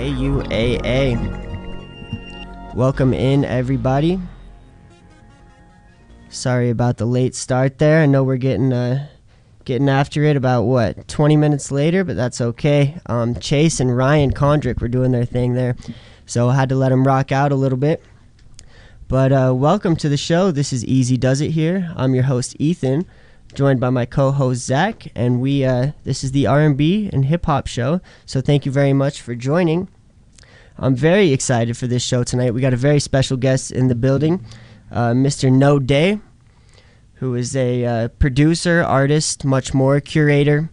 KUAA. Welcome in, everybody. Sorry about the late start there. I know we're getting after it about 20 minutes later, but that's okay. Chase and Ryan Condrick were doing their thing there, so I had to let them rock out a little bit. But welcome to the show. This is Easy Does It here. I'm your host Ethan, joined by my co-host Zack, and this is the R&B and hip hop show. So thank you very much for joining. I'm very excited for this show tonight. We got a very special guest in the building, Mr. Knwday, who is a producer, artist, much more, curator.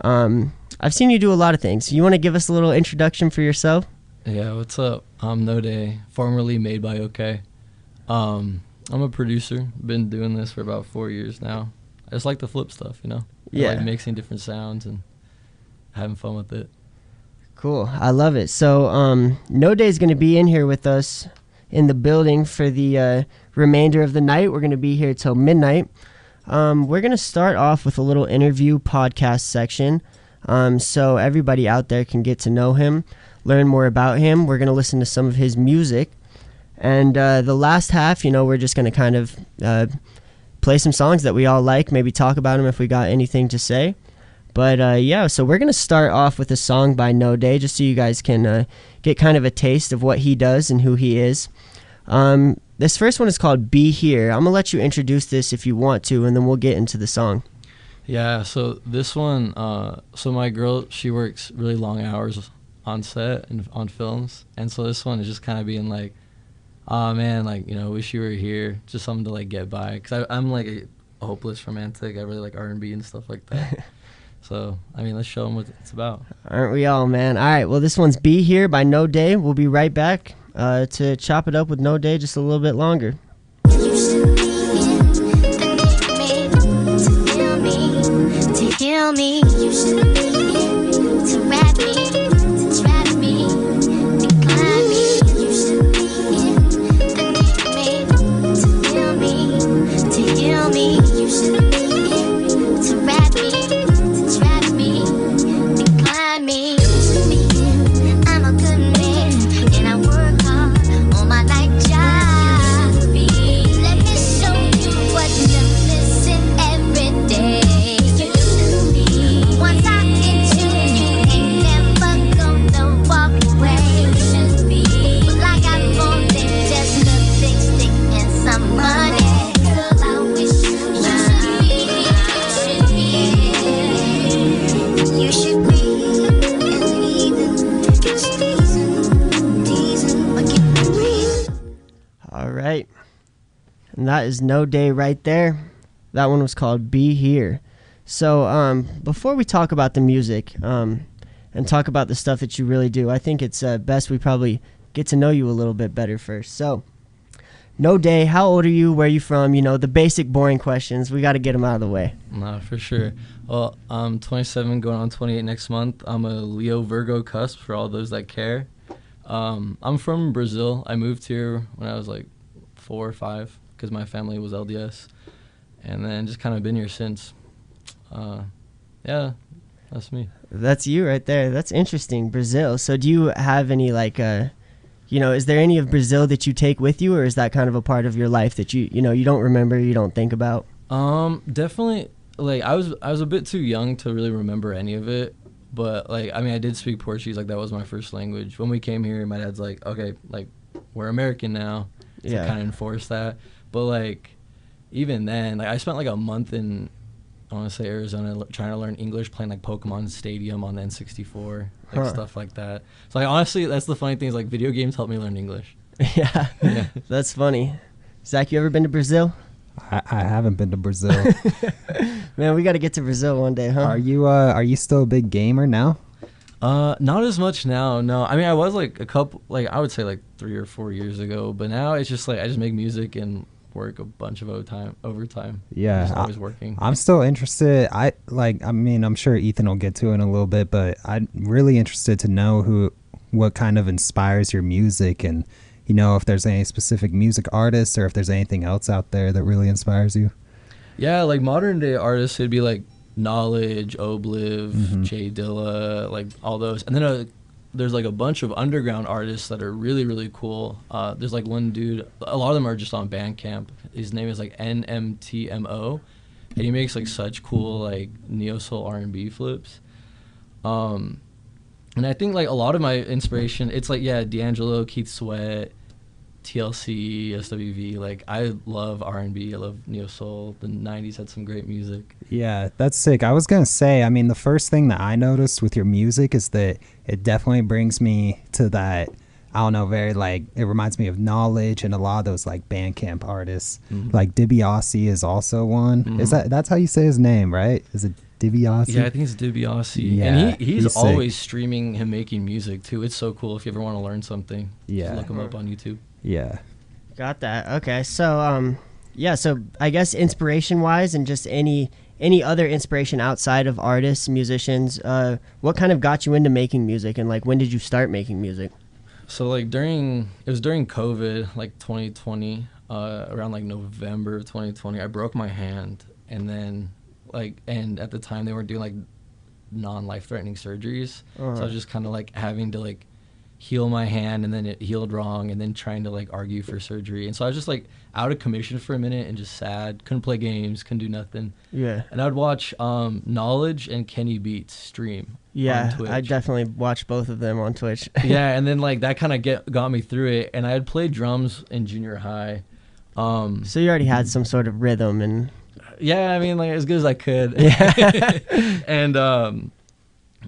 I've seen you do a lot of things. You want to give us a little introduction for yourself? Yeah, what's up? I'm Knwday, formerly Made by OK. I'm a producer. Been doing this for about 4 years now. I just like to flip stuff, you know? Yeah. I like mixing different sounds and having fun with it. Cool. I love it. So Knwday is going to be in here with us in the building for the remainder of the night. We're going to be here till midnight. We're going to start off with a little interview podcast section so everybody out there can get to know him, learn more about him. We're going to listen to some of his music. And the last half, we're just going to kind of play some songs that we all like, maybe talk about them if we got anything to say. But so we're going to start off with a song by Knwday, just so you guys can get kind of a taste of what he does and who he is. This first one is called Be Here. I'm going to let you introduce this if you want to, and then we'll get into the song. Yeah, so this one, so my girl, she works really long hours on set and on films. And so this one is just kind of being like, oh man, wish you were here. Just something to like get by. Because I'm like a hopeless romantic. I really like R&B and stuff like that. So, let's show them what it's about. Aren't we all, man? All right, well, this one's Be Here by Knwday. We'll be right back to chop it up with Knwday just a little bit longer. You should be in to heal me. You should be in to rap me, to trap me, decline me. You should be in to heal me. You should be in to rap me. I'm a good man, and I work hard on my night job. Let me show you what you're missing every day. Once I get you, you ain't never gonna walk away. Well, I got more than just a big stick and some money. So I wish you should be. You should be. All right, and that is Knwday right there. That one was called Be Here. So before we talk about the music and talk about the stuff that you really do, I think it's best we probably get to know you a little bit better first. So Knwday, how old are you? Where are you from? The basic boring questions. We got to get them out of the way. No, for sure. Well, I'm 27, going on 28 next month. I'm a Leo Virgo cusp for all those that care. I'm from Brazil. I moved here when I was like 4 or 5 because my family was LDS, and then just kind of been here since. Yeah, that's me. That's you right there. That's interesting. Brazil. So do you have any is there any of Brazil that you take with you, or is that kind of a part of your life that you don't remember, you don't think about? Definitely. I was a bit too young to really remember any of it. But, I did speak Portuguese. That was my first language. When we came here, my dad's like, okay, we're American now. So yeah. kind of enforce that. But, even then, I spent, a month in, I want to say, Arizona trying to learn English, playing, Pokemon Stadium on the N64, stuff like that. So, honestly, that's the funny thing is, video games help me learn English. Yeah. That's funny. Zack, you ever been to Brazil? I haven't been to Brazil. Man, we got to get to Brazil one day, huh? Are you still a big gamer now? Not as much now. No, I was a couple, I would say 3 or 4 years ago. But now it's just I just make music and work a bunch of overtime. Yeah, just always working. I'm still interested. I'm sure Ethan will get to it in a little bit, but I'm really interested to know what kind of inspires your music, and if there's any specific music artists or if there's anything else out there that really inspires you. Yeah, modern day artists, it'd be Knowledge, Obliv, Jay Dilla, all those. And then there's like a bunch of underground artists that are really, really cool. There's like one dude, a lot of them are just on Bandcamp. His name is like NMTMO, and he makes like such cool like neo soul R&B flips. And I think like a lot of my inspiration, it's like, yeah, D'Angelo, Keith Sweat, TLC, SWV. Like I love R&B, I love neo soul. The 90s had some great music. Yeah, that's sick. I was gonna say, I mean, the first thing that I noticed with your music is that it definitely brings me to that, I don't know, very like, it reminds me of Knowledge and a lot of those like Bandcamp artists. Like DiBiase is also one. Is that's how you say his name, right? Is it DiBiase? Yeah, I think it's DiBiase. Yeah, and he's always sick. streaming him making music too. It's so cool. If you ever want to learn something, Yeah. just look him up on YouTube. Yeah. Got that. Okay. So yeah, so I guess inspiration wise and just any other inspiration outside of artists, musicians, what kind of got you into making music, and like when did you start making music? So like it was during COVID, like 2020, around like November of 2020, I broke my hand, and then and at the time they weren't doing like non-life threatening surgeries. So I was just kind of like having to like heal my hand, and then it healed wrong, and then trying to like argue for surgery. And so I was just like out of commission for a minute and just sad, couldn't play games, couldn't do nothing. Yeah. And I would watch Knowledge and Kenny Beats stream Yeah, on Twitch. I definitely watched both of them on Twitch. Yeah, and then like that kind of got me through it. And I had played drums in junior high. So you already had some sort of rhythm and Yeah, I mean, like as good as I could. Yeah. And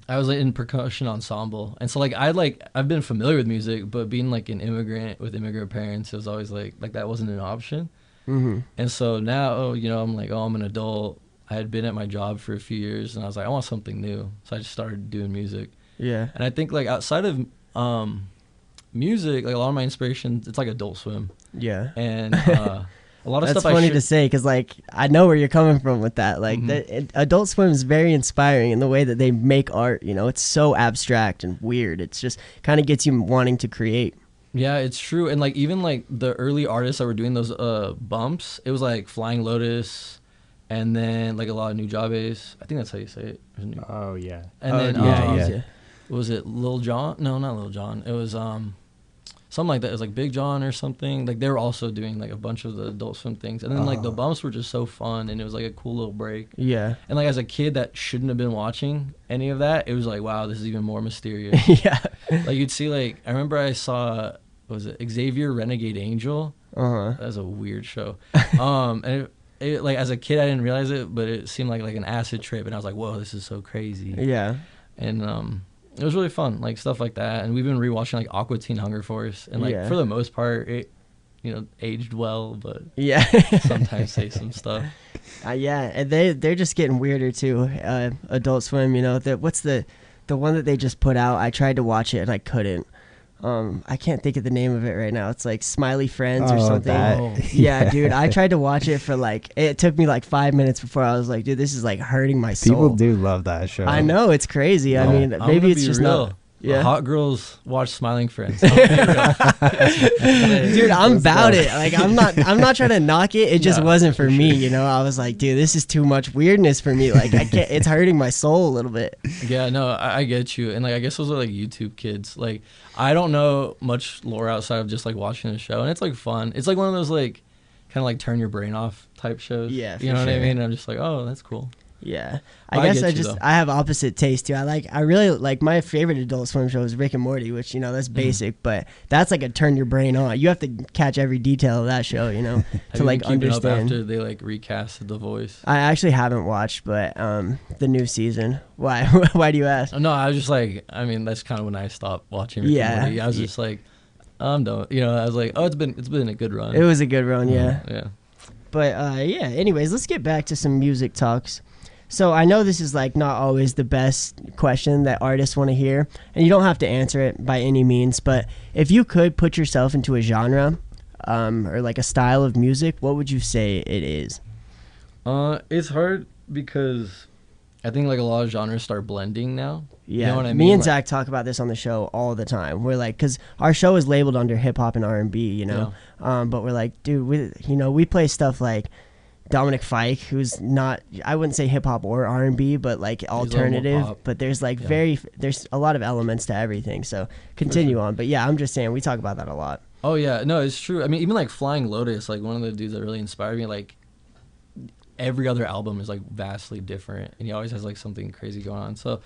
I was like, in percussion ensemble, and so like I've been familiar with music, but being like an immigrant with immigrant parents, it was always like that wasn't an option. And so now, I'm like, I'm an adult. I had been at my job for a few years, and I was like, I want something new. So I just started doing music. Yeah. And I think like outside of music, like a lot of my inspirations, it's like Adult Swim. Yeah. And a lot of That's stuff funny to say, because like I know where you're coming from with that. Like Adult Swim is very inspiring in the way that they make art. It's so abstract and weird. It's just kind of gets you wanting to create. Yeah, it's true. And like even like the early artists that were doing those bumps, it was like Flying Lotus, and then like a lot of Nujabes. I think that's how you say it. Oh yeah. And then yeah. was it Lil Jon? No, not Lil Jon. It was something like that. It was like Big John or something. Like they were also doing like a bunch of the Adult Swim things. And then like the bumps were just so fun, and it was like a cool little break. Yeah. And like as a kid that shouldn't have been watching any of that, it was like, wow, this is even more mysterious. Yeah. Like you'd see like, I remember I saw, what was it, Xavier Renegade Angel? That was a weird show. And it like as a kid I didn't realize it, but it seemed like an acid trip, and I was like, whoa, this is so crazy. Yeah. And it was really fun, like stuff like that. And we've been rewatching like Aqua Teen Hunger Force, and like for the most part it aged well, but yeah, sometimes say some stuff. Yeah, and they're just getting weirder too. Adult Swim, what's the one that they just put out? I tried to watch it and I couldn't. I can't think of the name of it right now. It's like Smiley Friends or something. Yeah, dude, I tried to watch it for like, it took me like 5 minutes before I was like, dude, this is like hurting my soul. People do love that show. I know, it's crazy. I mean, maybe it's just real. not. Yeah. Hot girls watch Smiling Friends. Dude, I'm about it. Like I'm not trying to knock it. It just wasn't for me, I was like, dude, this is too much weirdness for me. Like I can't, it's hurting my soul a little bit. Yeah, no, I get you. And like I guess those are like YouTube kids. Like I don't know much lore outside of just like watching the show, and it's like fun. It's like one of those like kind of like turn your brain off type shows. Yeah, you know what I mean? And I'm just like, oh, that's cool. Yeah, I guess I have opposite taste too. I really like, my favorite Adult Swim show is Rick and Morty, which that's basic, but that's like a turn your brain on. You have to catch every detail of that show, to like understand. After they like recasted the voice, I actually haven't watched, but the new season. Why? Why do you ask? No, I was just like, I mean, that's kind of when I stopped watching Rick and Morty. I was just like, I'm done. I was like, oh, it's been a good run. It was a good run, yeah. Yeah. But yeah. Anyways, let's get back to some music talks. So I know this is like not always the best question that artists want to hear, and you don't have to answer it by any means, but if you could put yourself into a genre or like a style of music, what would you say it is? It's hard because I think like a lot of genres start blending now. Yeah, you know what I mean? Me and Zach talk about this on the show all the time. We're like, because our show is labeled under hip hop and R&B, but we're like, dude, we play stuff like Dominic Fike, who's not, I wouldn't say hip hop or R&B, but like alternative. pop. But there's like there's a lot of elements to everything. So continue on. But yeah, I'm just saying we talk about that a lot. Oh yeah, no, it's true. I mean, even like Flying Lotus, like one of the dudes that really inspired me. Like every other album is like vastly different, and he always has like something crazy going on. So,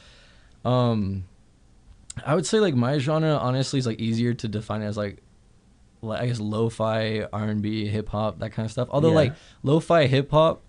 I would say like my genre honestly is like easier to define as like I guess lo-fi, R&B, hip hop, that kind of stuff. Although like lo-fi hip hop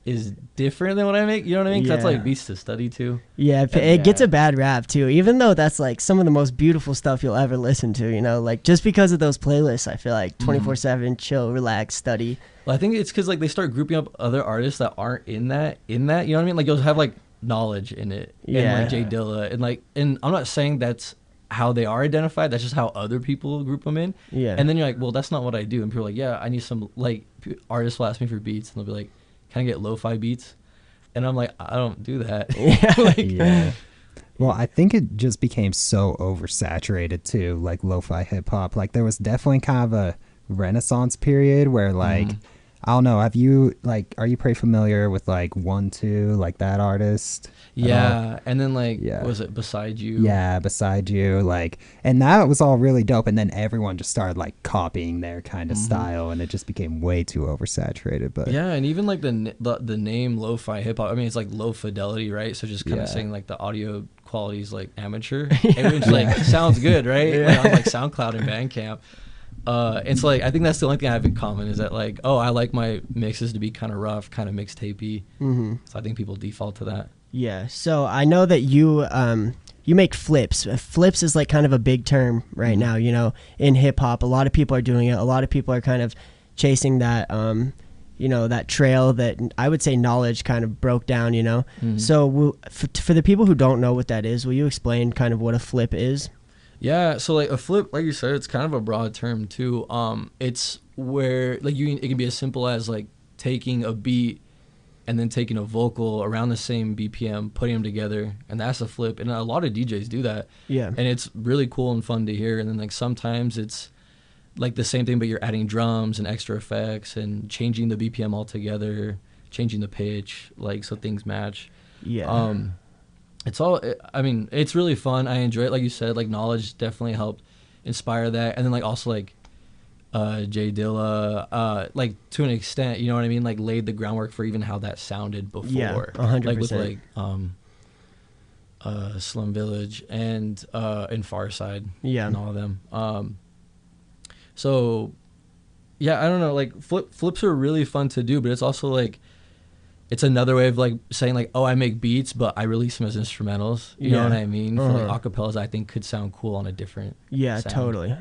is different than what I make. You know what I mean? 'Cause that's like beats to study to. Yeah, it gets a bad rap too. Even though that's like some of the most beautiful stuff you'll ever listen to. You know, like just because of those playlists, I feel like 24/7, chill, relax, study. Well, I think it's because like they start grouping up other artists that aren't in that. You know what I mean? Like you'll have like Knowledge in it, and like Jay Dilla, and I'm not saying that's how they are identified. That's just how other people group them in. Yeah. And then you're like, well, that's not what I do. And people are like, yeah, I need some, like, artists will ask me for beats, and they'll be like, can I get lo-fi beats? And I'm like, I don't do that. Yeah. Well, I think it just became so oversaturated too, like lo-fi hip hop. Like there was definitely kind of a renaissance period where like, I don't know, are you pretty familiar with like 1-2, like that artist? Yeah, and then like, was it Beside You? Yeah, Beside You, like, and that was all really dope. And then everyone just started like copying their kind of style, and it just became way too oversaturated. But yeah, and even like the name lo-fi hip hop, I mean, it's like low fidelity, right? So just kind of saying like the audio quality is like amateur, which like sounds good, right? Like, on like SoundCloud and Bandcamp. And so like I think that's the only thing I have in common is that like, oh, I like my mixes to be kind of rough, kind of mixtapey. So I think people default to that. Yeah. So I know that you make flips. Flips is like kind of a big term right now, you know, in hip hop. A lot of people are doing it. A lot of people are kind of chasing that you know, that trail that I would say Knowledge kind of broke down, you know. So for the people who don't know what that is, will you explain kind of what a flip is? Yeah, so like a flip, like you said, it's kind of a broad term too. It's where like it can be as simple as like taking a beat and then taking a vocal around the same BPM, putting them together, and that's a flip. And a lot of DJs do that. Yeah. And it's really cool and fun to hear. And then like sometimes it's like the same thing, but you're adding drums and extra effects and changing the BPM altogether, changing the pitch, like so things match. Yeah. It's all, I mean, it's really fun. I enjoy it. Like you said, like Knowledge definitely helped inspire that. And then like also like Jay Dilla, like to an extent, you know what I mean? Like laid the groundwork for even how that sounded before. Yeah, 100%. Like with like Slum Village and Farside. Yeah. And all of them. So yeah, I don't know, like flips are really fun to do, but it's also like, it's another way of like saying like, oh, I make beats, but I release them as instrumentals. You know what I mean? For like acapellas, I think could sound cool on a different sound. Totally.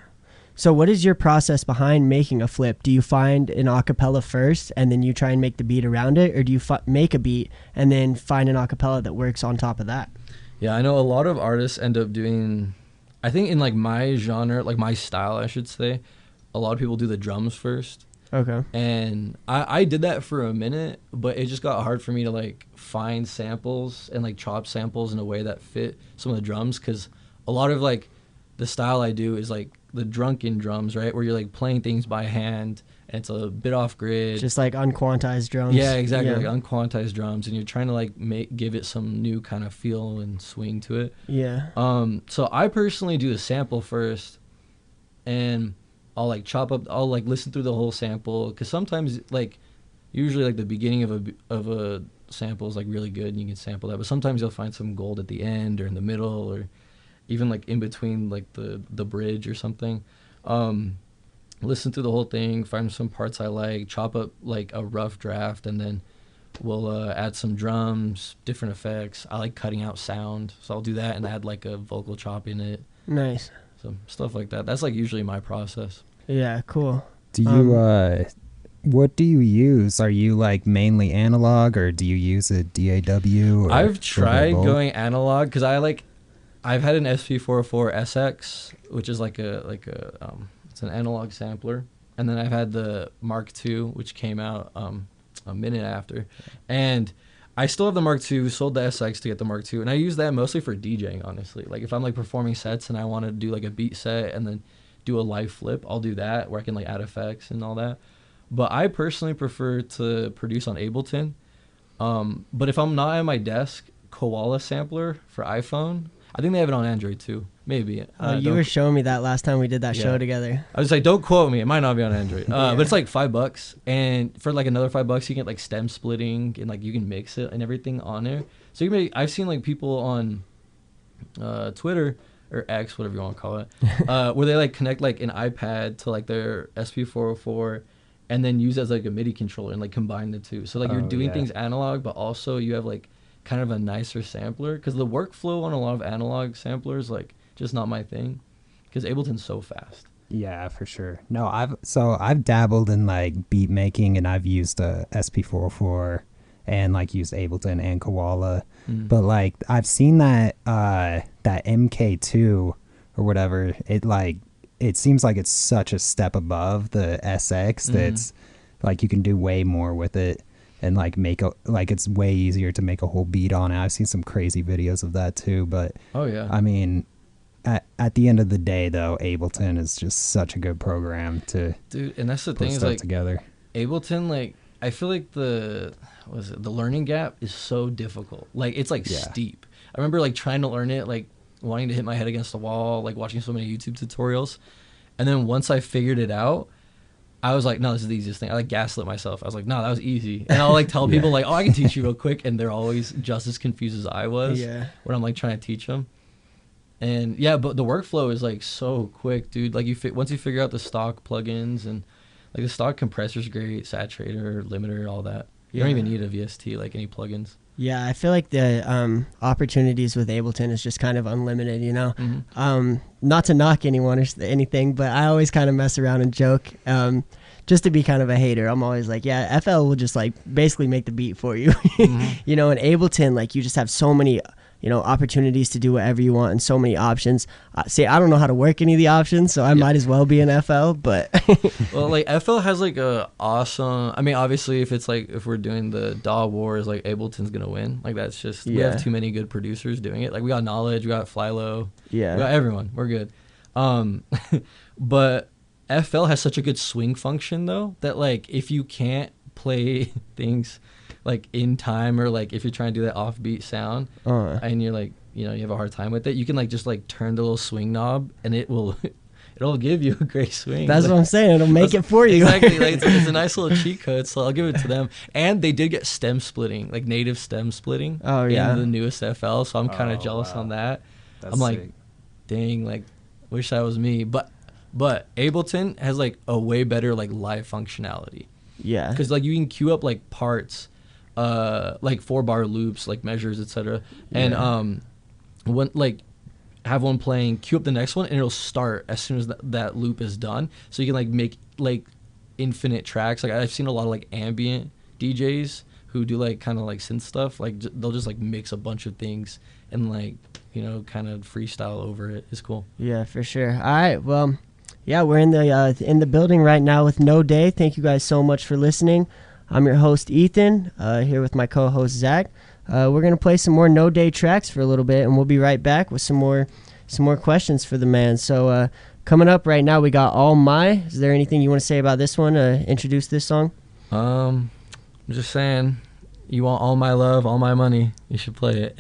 So what is your process behind making a flip? Do you find an acapella first and then you try and make the beat around it? Or do you make a beat and then find an acapella that works on top of that? Yeah, I know a lot of artists end up doing, I think in like my genre, like my style, I should say, a lot of people do the drums first. Okay. And I did that for a minute, but it just got hard for me to like find samples and like chop samples in a way that fit some of the drums, because a lot of like the style I do is like the drunken drums, right, where you're like playing things by hand and it's a bit off grid, just like unquantized drums. Yeah, exactly. Like unquantized drums, and you're trying to like give it some new kind of feel and swing to it. Yeah. So I personally do the sample first, and I'll like chop up, I'll like listen through the whole sample, because sometimes like usually like the beginning of a sample is like really good and you can sample that, but sometimes you'll find some gold at the end or in the middle or even like in between like the bridge or something. Listen through the whole thing, find some parts I like, chop up like a rough draft, and then we'll add some drums, different effects. I like cutting out sound, so I'll do that and add like a vocal chop in it. Nice. So stuff like that. That's like usually my process. Yeah, cool. Do you what do you use? Are you like mainly analog, or do you use a DAW? Or I've tried going analog because I've had an SP404 SX, which is like it's an analog sampler, and then I've had the Mark II, which came out a minute after, and I still have the Mark II, sold the SX to get the Mark II, and I use that mostly for DJing, honestly. Like if I'm like performing sets and I want to do like a beat set and then do a live flip, I'll do that where I can like add effects and all that. But I personally prefer to produce on Ableton. But if I'm not at my desk, KUAA sampler for iPhone. I think they have it on Android too. Maybe. You were showing me that last time we did that Yeah. show together. I was like, don't quote me. It might not be on Android. Yeah. But it's like $5. And for like another $5, you get like stem splitting and like you can mix it and everything on there. So you may, I've seen like people on Twitter or X, whatever you want to call it, where they like connect like an iPad to like their SP404 and then use it as like a MIDI controller and like combine the two. So like you're doing things analog, but also you have like kind of a nicer sampler, because the workflow on a lot of analog samplers, like, just not my thing, because Ableton's so fast. Yeah, for sure. No, I've dabbled in like beat making, and I've used a SP404 and like used Ableton and KUAA. But like I've seen that that MK2 or whatever, it seems like it's such a step above the SX that's like you can do way more with it. And like it's way easier to make a whole beat on it. I've seen some crazy videos of that too. But oh yeah, I mean, at the end of the day, though, Ableton is just such a good program to and that's the put thing is stuff like together. Ableton, like I feel like the learning gap is so difficult. Like it's like steep. I remember like trying to learn it, like wanting to hit my head against the wall, like watching so many YouTube tutorials, and then once I figured it out, I was like, no, this is the easiest thing. I like gaslit myself. I was like, no, that was easy. And I'll like tell people like, oh, I can teach you real quick. And they're always just as confused as I was when I'm like trying to teach them. And yeah, but the workflow is like so quick, dude. Like once you figure out the stock plugins and like the stock compressor's great, saturator, limiter, all that. You don't even need a VST, like any plugins. Yeah, I feel like the opportunities with Ableton is just kind of unlimited, you know? Not to knock anyone or anything, but I always kind of mess around and joke just to be kind of a hater. I'm always like, yeah, FL will just like basically make the beat for you. You know, in Ableton, like you just have so many, you know, opportunities to do whatever you want and so many options. See, I don't know how to work any of the options, so I might as well be in FL, but... Well, like FL has like a awesome... I mean, obviously, if we're doing the DAW wars, like Ableton's going to win. Like that's just... We have too many good producers doing it. Like we got Knowledge, we got Flylo. Yeah. We got everyone. We're good. But FL has such a good swing function, though, that like if you can't play things... like in time, or like if you're trying to do that offbeat sound and you're like, you know, you have a hard time with it, you can like just like turn the little swing knob and it'll give you a great swing. That's like, what I'm saying. It'll make it for you. Exactly. Like it's a nice little cheat code, so I'll give it to them. And they did get stem splitting, like native stem splitting. Oh yeah. In the newest FL, so I'm kind of jealous on that. I'm like, sick. Dang, like wish that was me. But Ableton has like a way better like live functionality. Yeah. Because like you can queue up like parts. Like 4-bar loops, like measures, etc. And when like have one playing, queue up the next one, and it'll start as soon as that loop is done. So you can like make like infinite tracks. Like I've seen a lot of like ambient DJs who do like kind of like synth stuff. Like they'll just like mix a bunch of things and like, you know, kind of freestyle over it. It's cool. Yeah, for sure. All right, well, yeah, we're in the building right now with Knwday. Thank you guys so much for listening. I'm your host, Ethan, here with my co-host, Zack. We're going to play some more Knwday tracks for a little bit, and we'll be right back with some more questions for the man. So coming up right now, we got All My. Is there anything you want to say about this one, introduce this song? I'm just saying, you want all my love, all my money, you should play it.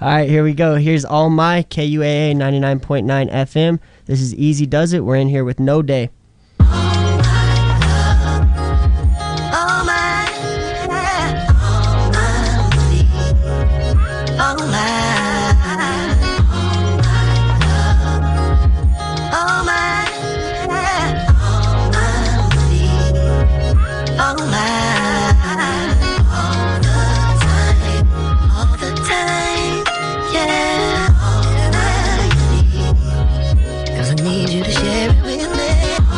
All right, here we go. Here's All My, KUAA 99.9 FM. This is Easy Does It. We're in here with Knwday. Need you to share it with me.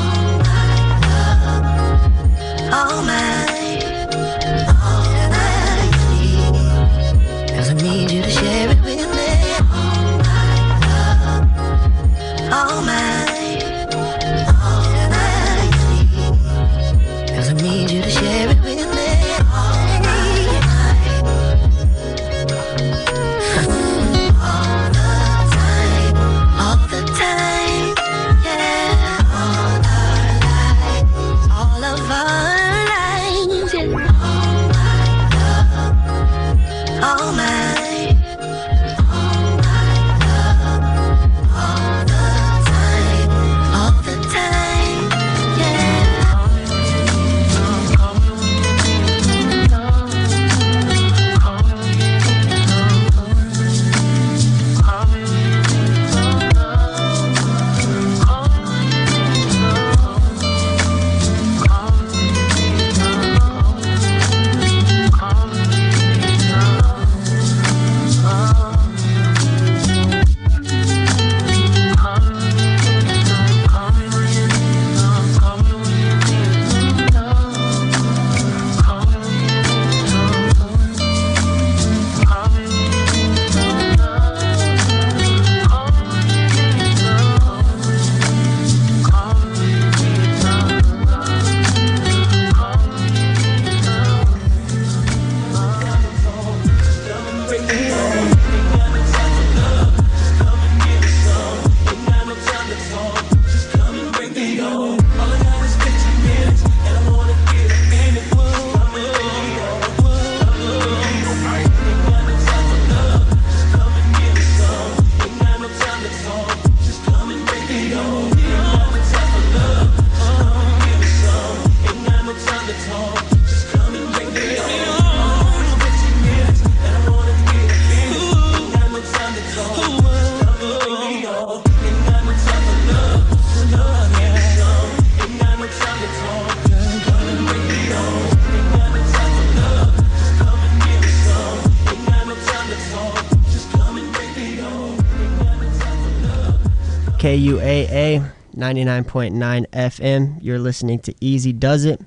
KUAA 99.9 FM. You're listening to Easy Does It.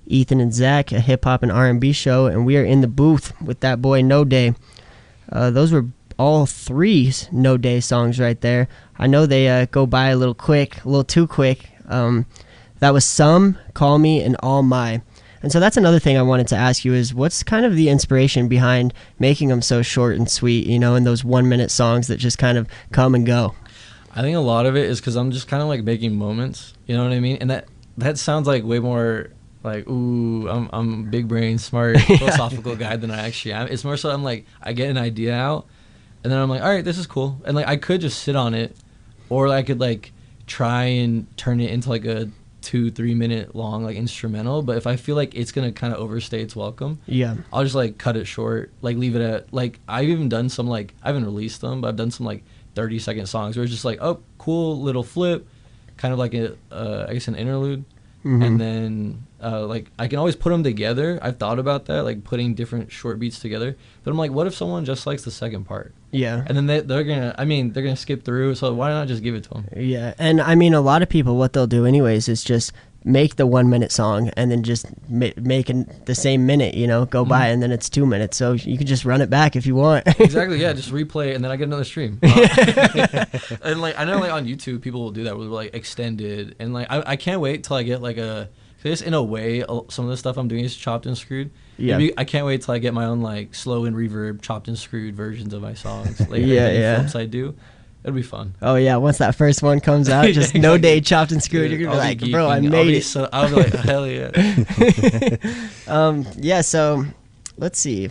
Ethan and Zack, a hip hop and R&B show, and we are in the booth with that boy Knwday. Those were all three Knwday songs right there. I know they go by a little too quick. That was Some, Call Me, and All My. And so that's another thing I wanted to ask you is what's kind of the inspiration behind making them so short and sweet, you know, and those 1 minute songs that just kind of come and go? I think a lot of it is because I'm just kind of like making moments, you know what I mean? And that sounds like way more like, ooh, I'm big brain, smart, philosophical guy than I actually am. It's more so I'm like, I get an idea out, and then I'm like, all right, this is cool. And like I could just sit on it, or I could like try and turn it into like a 2-3 minute long like instrumental, but if I feel like it's gonna kind of overstay its welcome, I'll just like cut it short, like leave it at like I've even done some like I haven't released them, but I've done some like 30-second songs where it's just like, oh, cool little flip, kind of like a I guess an interlude, and then like I can always put them together. I've thought about that, like putting different short beats together, but I'm like, what if someone just likes the second part? And then they're gonna skip through, so why not just give it to them? And I mean, a lot of people, what they'll do anyways is just make the 1 minute song and then just make the same minute, you know, go by, and then it's 2 minutes, so you can just run it back if you want. Exactly, yeah, just replay it and then I get another stream. And like I know like on YouTube people will do that with like extended, and like I can't wait till I get like a, because in a way some of the stuff I'm doing is chopped and screwed. I can't wait till I get my own like slow and reverb chopped and screwed versions of my songs, like films I do. It'll be fun. Oh yeah, once that first one comes out, just Knwday chopped and screwed, you're gonna be like, bro, I made it. I'll be like, hell yeah. Yeah, so let's see.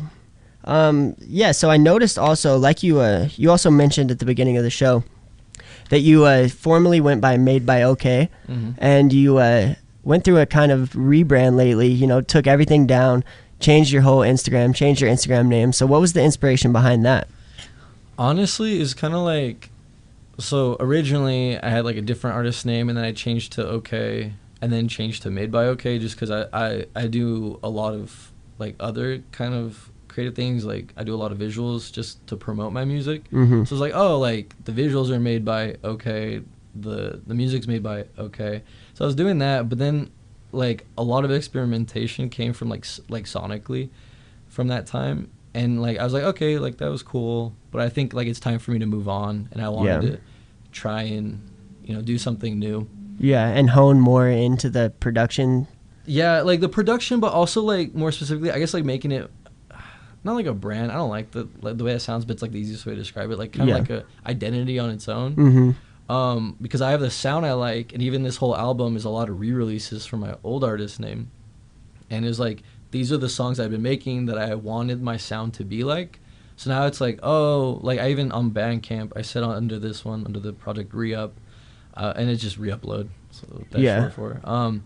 So I noticed also, like you also mentioned at the beginning of the show that you formerly went by Made by OK, and you went through a kind of rebrand lately, you know, took everything down, changed your whole Instagram, changed your Instagram name. So what was the inspiration behind that? Honestly, it's kind of like, so originally I had like a different artist name, and then I changed to OK, and then changed to Made by OK, just because I do a lot of like other kind of creative things. Like I do a lot of visuals just to promote my music. So it's like, oh, like the visuals are made by OK, the music's made by OK. So I was doing that, but then like a lot of experimentation came from like sonically from that time, and like I was like, okay, like that was cool, but I think like it's time for me to move on, and I wanted to try and, you know, do something new. And hone more into the production. Like the production, but also like more specifically, I guess like making it not like a brand. I don't like the way it sounds, but it's like the easiest way to describe it. Like kind of like a identity on its own. Because I have the sound I like, and even this whole album is a lot of re-releases from my old artist name, and it's like these are the songs I've been making that I wanted my sound to be like. So now it's like, oh, like I even on Bandcamp I set on under this one, under the project Re-Up, and it's just re-upload, so that's short for it.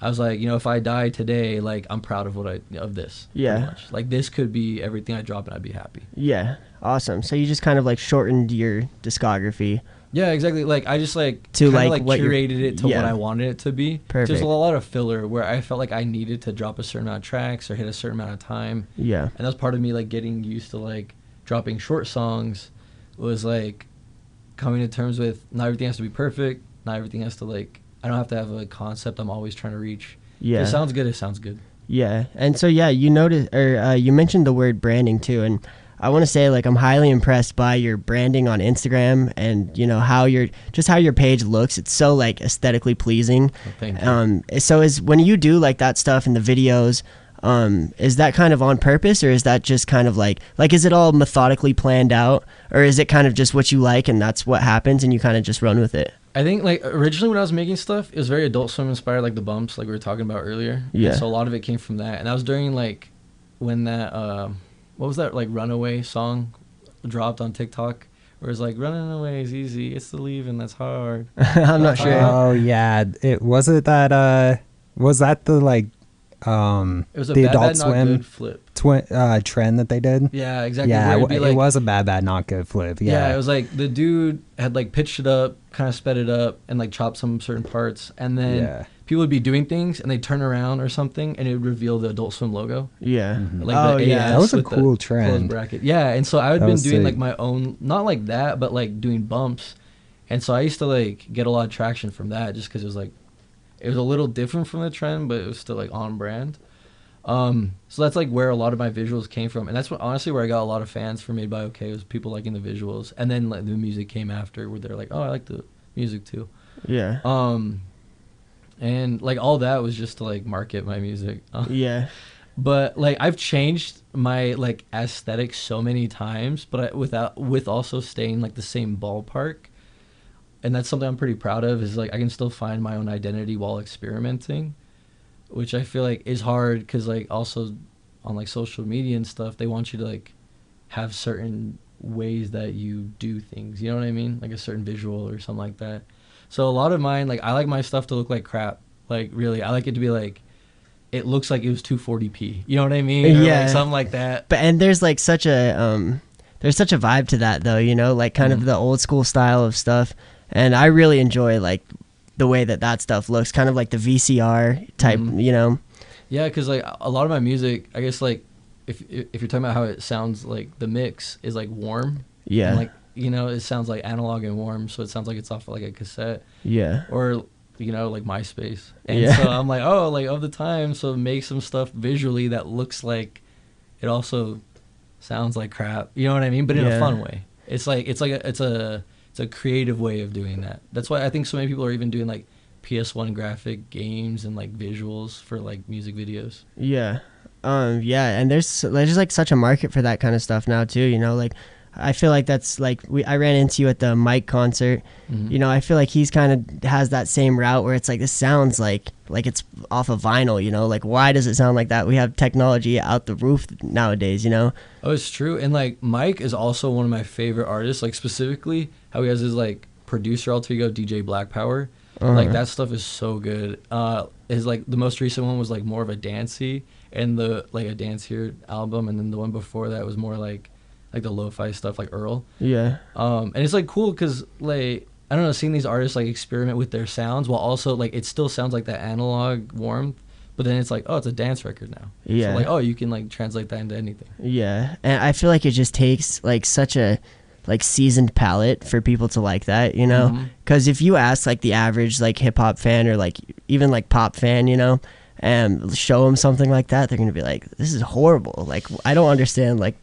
I was like, you know, if I die today, like I'm proud of of this. Much. Like this could be everything I drop and I'd be happy. Awesome. So you just kind of like shortened your discography. Yeah, exactly. Like I just like to like curated it to what I wanted it to be. Perfect. There's a lot of filler where I felt like I needed to drop a certain amount of tracks or hit a certain amount of time. And that's part of me like getting used to like dropping short songs, was like coming to terms with not everything has to be perfect, not everything has to like, I don't have to have a concept I'm always trying to reach. If it sounds good, it sounds good. And so you noticed, or you mentioned the word branding too, and I want to say like I'm highly impressed by your branding on Instagram, and you know how your page looks. It's so like aesthetically pleasing. Thank you. So is when you do like that stuff in the videos, is that kind of on purpose, or is that just kind of like is it all methodically planned out, or is it kind of just what you like and that's what happens and you kind of just run with it? I think like originally when I was making stuff, it was very Adult Swim inspired, like the bumps like we were talking about earlier. And so a lot of it came from that, and that was during like when that what was that like Runaway song dropped on TikTok, where it's like running away is easy, it's the leaving that's hard. I'm not sure. Oh yeah, was that the like it was a the Bad Adult Bad Not Swim Good flip trend that they did? Yeah, exactly. Yeah, it was a Bad Not Good flip. Yeah, it was like the dude had like pitched it up, kind of sped it up, and like chopped some certain parts, and then people would be doing things and they'd turn around or something and it would reveal the Adult Swim logo. Like the AS that was a with cool the trend. bracket. And so I had been doing like my own, not like that, but like doing bumps And so I used to like get a lot of traction from that just because it was a little different from the trend, but it was still like on brand. So that's like where a lot of my visuals came from, and that's honestly where I got a lot of fans for Made by OK, was people liking the visuals, and then like the music came after, where they're like, oh, I like the music too. Yeah. And like all that was just to like market my music. Yeah. But like I've changed my like aesthetic so many times, but with also staying like the same ballpark. And that's something I'm pretty proud of, is like I can still find my own identity while experimenting, which I feel like is hard because like also on like social media and stuff, they want you to like have certain ways that you do things, you know what I mean? Like a certain visual or something like that. So a lot of mine, like I like my stuff to look like crap. Like really, I like it to be like, it looks like it was 240p. You know what I mean? Or yeah. Like something like that. But and there's like such a there's such a vibe to that though, you know, like kind of the old school style of stuff. And I really enjoy like the way that stuff looks, kind of like the VCR type, you know. Yeah, because like a lot of my music, I guess like if you're talking about how it sounds, like the mix is like warm. Yeah. And, like, you know, it sounds like analog and warm, so it sounds like it's off of like a cassette. Yeah. Or, you know, like MySpace. And Yeah. so I'm like, oh, like of the time, so make some stuff visually that looks like it also sounds like crap. You know what I mean? But in a fun way. It's a creative way of doing that. That's why I think so many people are even doing like PS1 graphic games and like visuals for like music videos. Yeah. Yeah, and there's like such a market for that kind of stuff now too, you know, like I feel like that's like I ran into you at the Mike concert. You know, I feel like he's kind of has that same route where it's like, this sounds like it's off of vinyl, you know, like why does it sound like that? We have technology out the roof nowadays, you know. Oh, it's true. And like Mike is also one of my favorite artists, like specifically how he has his like producer alter ego DJ Black Power. Like that stuff is so good. His like the most recent one was like more of a dancey, and the like a dancier album, and then the one before that was more like the lo-fi stuff, like Earl. Yeah. And it's like cool because like I don't know, seeing these artists like experiment with their sounds while also like it still sounds like that analog warmth, but then it's like, oh, it's a dance record now. Yeah. So like, oh, you can like translate that into anything. Yeah, and I feel like it just takes like such a like seasoned palette for people to like that, you know, because if you ask like the average like hip hop fan or like even like pop fan, you know, and show them something like that, they're gonna be like, this is horrible, like I don't understand like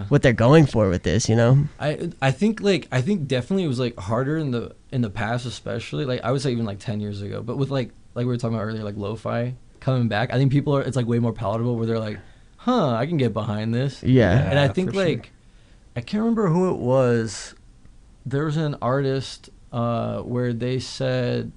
what they're going for with this, you know. I think definitely it was like harder in the past, especially like I would say even like 10 years ago, but with like we were talking about earlier, like lo-fi coming back, I think it's like way more palatable where they're like, I can get behind this. And I think like sure. I can't remember who it was. There was an artist where they said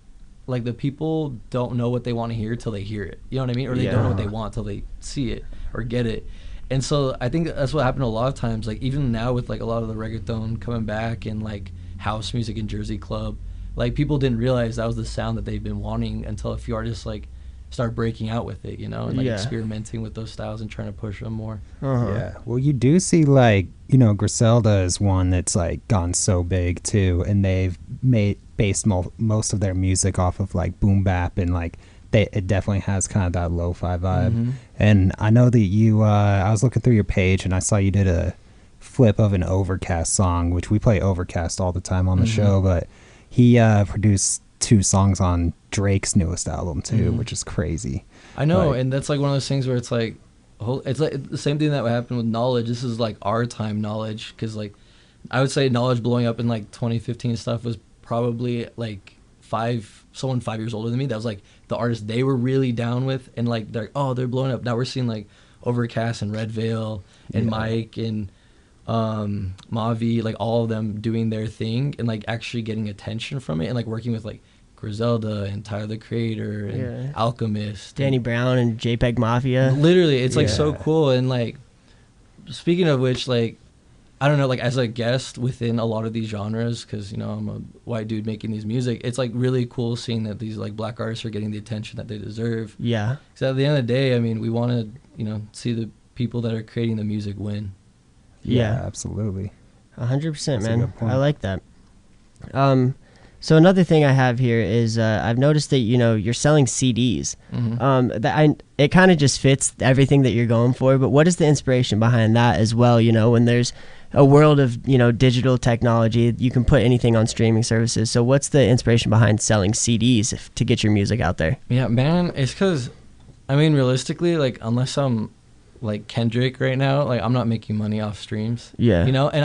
like the people don't know what they want to hear till they hear it. You know what I mean? Or they don't know what they want till they see it or get it. And so I think that's what happened a lot of times. Like even now with like a lot of the reggaeton coming back and like house music and Jersey Club, like people didn't realize that was the sound that they've been wanting until a few artists like start breaking out with it, you know, and like experimenting with those styles and trying to push them more. Yeah. Well, you do see like, you know, Griselda is one that's like gone so big too, and they've based most of their music off of like boom bap, and like it definitely has kind of that lo-fi vibe. And I know that you I was looking through your page and I saw you did a flip of an Overcast song, which we play Overcast all the time on the show, but he produced 2 songs on Drake's newest album too, which is crazy. I know, like, and that's like one of those things where it's like the same thing that would happen with Knowledge. This is like our time Knowledge, because like I would say Knowledge blowing up in like 2015 stuff was probably like someone 5 years older than me. That was like the artist they were really down with, and like they're blowing up. Now we're seeing like Overcast and Red Veil and Mike and Mavi, like all of them doing their thing and like actually getting attention from it, and like working with like Griselda and Tyler the Creator and Alchemist, Danny Brown and JPEG Mafia. Literally, it's like so cool. And like speaking of which, like I don't know, like as a guest within a lot of these genres, because you know I'm a white dude making these music, it's like really cool seeing that these like black artists are getting the attention that they deserve. Yeah. Because at the end of the day, I mean, we want to, you know, see the people that are creating the music win. Yeah, absolutely. 100%, man. I like that. So another thing I have here is I've noticed that, you know, you're selling CDs. It kind of just fits everything that you're going for. But what is the inspiration behind that as well? You know, when there's a world of, you know, digital technology. You can put anything on streaming services. So what's the inspiration behind selling CDs to get your music out there? Yeah, man, it's because, I mean, realistically, like, unless I'm like Kendrick right now, like, I'm not making money off streams. Yeah. You know, and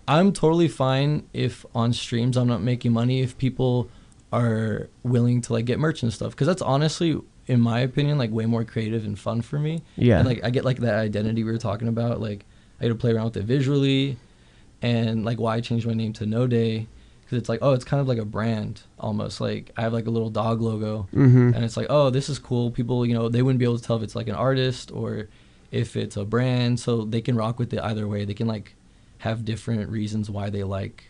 I'm totally fine if on streams I'm not making money if people are willing to like get merch and stuff, because that's honestly, in my opinion, like way more creative and fun for me. Yeah. And like I get like that identity we were talking about, like I get to play around with it visually, and like why I changed my name to Knwday, because it's like, oh, it's kind of like a brand almost. Like I have like a little dog logo, and it's like, oh, this is cool. People, you know, they wouldn't be able to tell if it's like an artist or if it's a brand, so they can rock with it either way. They can like have different reasons why they like,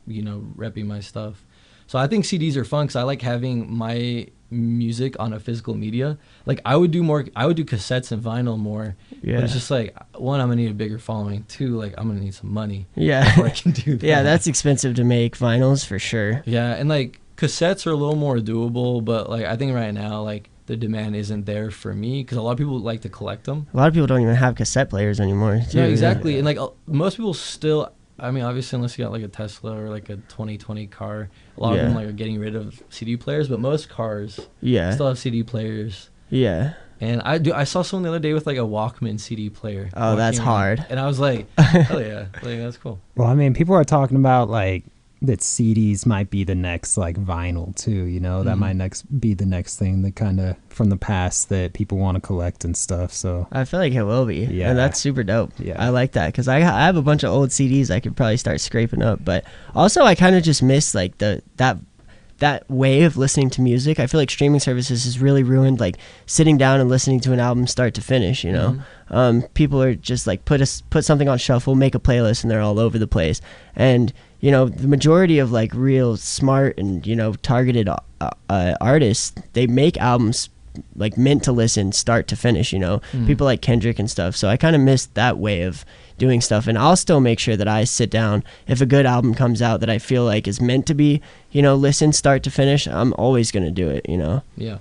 you know, repping my stuff. So I think CDs are fun because I like having my music on a physical media. Like I would do cassettes and vinyl more. Yeah. But it's just like, one, I'm gonna need a bigger following. Two, like I'm gonna need some money. Yeah. Before I can do that. Yeah, that's expensive to make vinyls for sure. Yeah, and like cassettes are a little more doable, but like I think right now like the demand isn't there for me because a lot of people like to collect them. A lot of people don't even have cassette players anymore. Too. Yeah, exactly. And like most people still, I mean, obviously, unless you got like a Tesla or like a 2020 car, a lot of them like are getting rid of CD players. But most cars, still have CD players. Yeah. And I saw someone the other day with like a Walkman CD player. Oh, that's hard. And I was like, hell yeah, like that's cool. Well, I mean, people are talking about like that CDs might be the next like vinyl too. You know, that might be the next thing that kind of from the past that people want to collect and stuff. So I feel like it will be. Yeah, and that's super dope. Yeah, I like that because I have a bunch of old CDs I could probably start scraping up. But also, I kind of just miss like that way of listening to music. I feel like streaming services has really ruined like sitting down and listening to an album start to finish, you know. People are just like put something on shuffle, make a playlist, and they're all over the place. And you know, the majority of like real smart and, you know, targeted artists, they make albums like meant to listen start to finish, you know, people like Kendrick and stuff. So I kind of missed that way of doing stuff, and I'll still make sure that I sit down if a good album comes out that I feel like is meant to be, you know, listened start to finish. I'm always going to do it, you know. Yeah.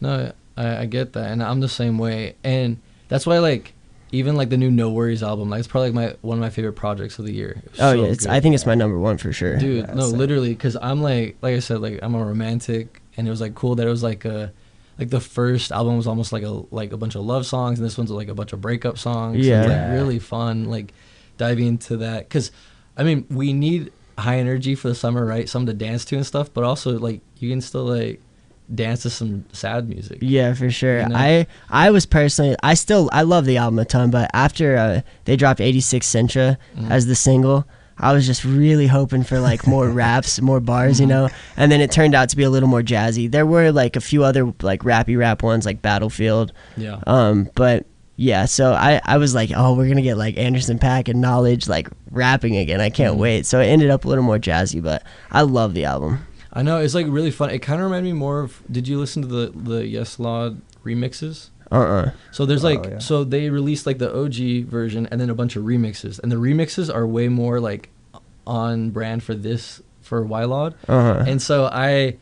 No, I get that, and I'm the same way, and that's why like even like the new No Worries album, like it's probably like one of my favorite projects of the year. Oh yeah, I think it's my number one for sure. Dude, yeah, no, literally, because I'm like I said, like I'm a romantic, and it was like cool that it was like the first album was almost like a bunch of love songs, and this one's like a bunch of breakup songs. Yeah, so it's like really fun, like diving into that, because I mean we need high energy for the summer, right? Something to dance to and stuff, but also like you can still like dance to some sad music. Yeah, for sure. You know? I was personally, I love the album a ton, but after they dropped 86 Sentra as the single, I was just really hoping for like more raps, more bars, you know, and then it turned out to be a little more jazzy. There were like a few other like rappy rap ones like Battlefield. Yeah. But yeah, so I was like, oh, we're gonna get like Anderson .Paak and Knowledge like rapping again. I can't wait. So it ended up a little more jazzy, but I love the album. I know, it's like really fun. It kind of reminded me more of, did you listen to the Yes Law remixes? So there's like, so they released like the OG version and then a bunch of remixes, and the remixes are way more like on brand for YLAW. And so I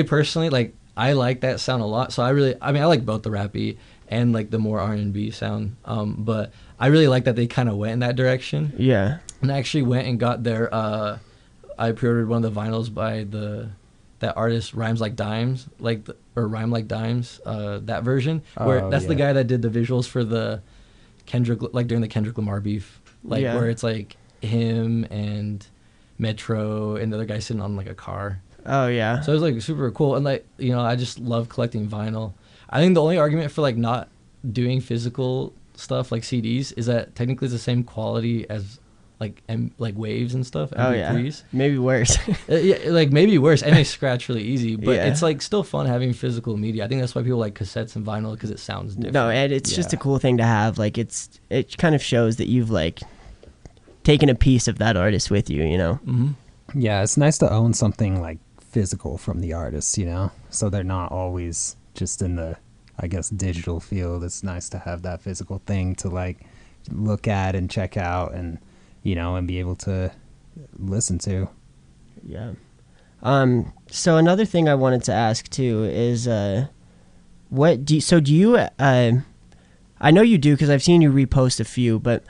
personally like, I like that sound a lot. So I like both the rappy and like the more R&B sound. But I really like that they kind of went in that direction. Yeah. And I actually went and got their I pre-ordered one of the vinyls by that artist Rhymes Like Dimes, Rhyme Like Dimes, that version. Where that's the guy that did the visuals for the Kendrick, like during the Kendrick Lamar beef, where it's like him and Metro and the other guy sitting on like a car. Oh yeah. So it was like super cool, and like, you know, I just love collecting vinyl. I think the only argument for like not doing physical stuff like CDs is that technically it's the same quality as like waves and stuff. MP3s. Oh yeah, maybe worse. Yeah, like maybe worse, and they scratch really easy, but it's like still fun having physical media. I think that's why people like cassettes and vinyl, because it sounds different. No, and it's just a cool thing to have. Like it kind of shows that you've like taken a piece of that artist with you, you know. Yeah, it's nice to own something like physical from the artist, you know, so they're not always just in the, I guess, digital field. It's nice to have that physical thing to like look at and check out, and you know, and be able to listen to. Yeah. So another thing I wanted to ask too is, what do you, I know you do, because I've seen you repost a few, but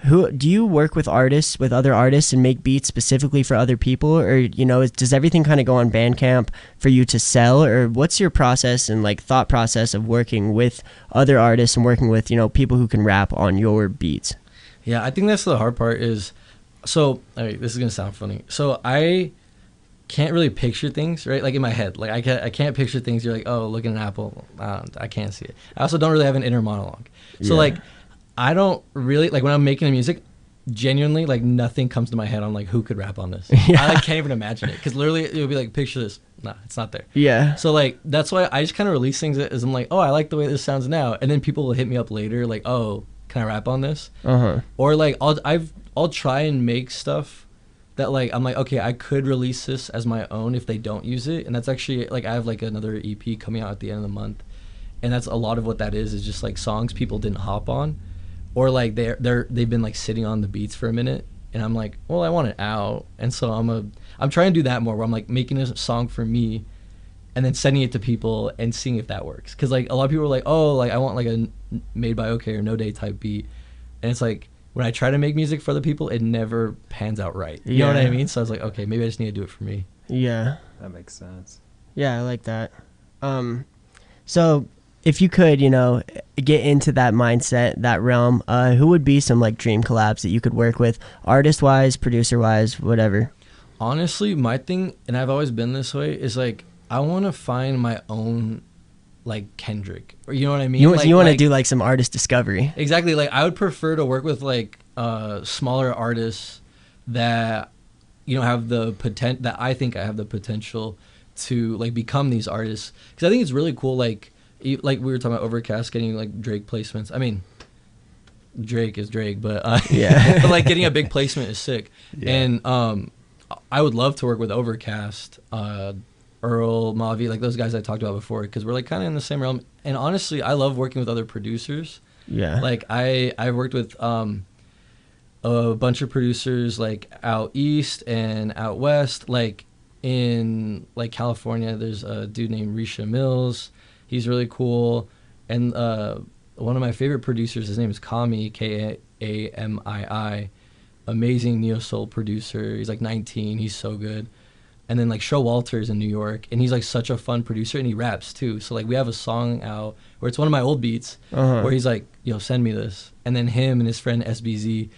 who do you work with other artists and make beats specifically for other people, or does everything kind of go on Bandcamp for you to sell, or what's your process and like thought process of working with other artists and working with people who can rap on your beats? Yeah, I think that's the hard part is, so this is gonna sound funny. So I can't really picture things, right? Like in my head, like I can't picture things. You're like, oh, look at an apple. I can't see it. I also don't really have an inner monologue. So like, I don't really like when I'm making the music. Genuinely, like nothing comes to my head on like who could rap on this. I like can't even imagine it because literally it would be like picture this. Nah, it's not there. Yeah. So like that's why I just kind of release things as I'm like, oh, I like the way this sounds now, and then people will hit me up later like, oh, can I rap on this? Or like I'll try and make stuff that like I'm like, okay, I could release this as my own if they don't use it, and that's actually like I have like another EP coming out at the end of the month, and that's a lot of what that is just like songs people didn't hop on, or like they've been like sitting on the beats for a minute, and I'm like, well, I want it out, and so I'm trying to do that more where I'm like making a song for me, and then sending it to people and seeing if that works, because like a lot of people are like, oh, like I want like a made by OK or Knwday type beat, and it's like when I try to make music for other people, it never pans out right. You know what I mean? So I was like, okay, maybe I just need to do it for me. Yeah. That makes sense. Yeah, I like that. So if you could, get into that mindset, that realm, who would be some like dream collabs that you could work with, artist-wise, producer-wise, whatever? Honestly, my thing, and I've always been this way, is like I want to find my own like Kendrick, or you know what I mean? You want to do like some artist discovery. Exactly. Like I would prefer to work with like smaller artists that have the potential, that I think I have the potential to like become these artists, because I think it's really cool. Like we were talking about Overcast getting like Drake placements. I mean, Drake is Drake, but but like getting a big placement is sick. And I would love to work with Overcast, Earl, Mavi, like those guys I talked about before, because we're like kind of in the same realm. And honestly, I love working with other producers. Yeah. Like I've worked with a bunch of producers like out east and out west. Like in like California, there's a dude named Risha Mills. He's really cool. And one of my favorite producers, his name is Kami, Kamii. Amazing neo soul producer. He's like 19. He's so good. And then like Show Walters in New York, and he's like such a fun producer, and he raps too. So like we have a song out where it's one of my old beats where he's like, send me this. And then him and his friend SBZ,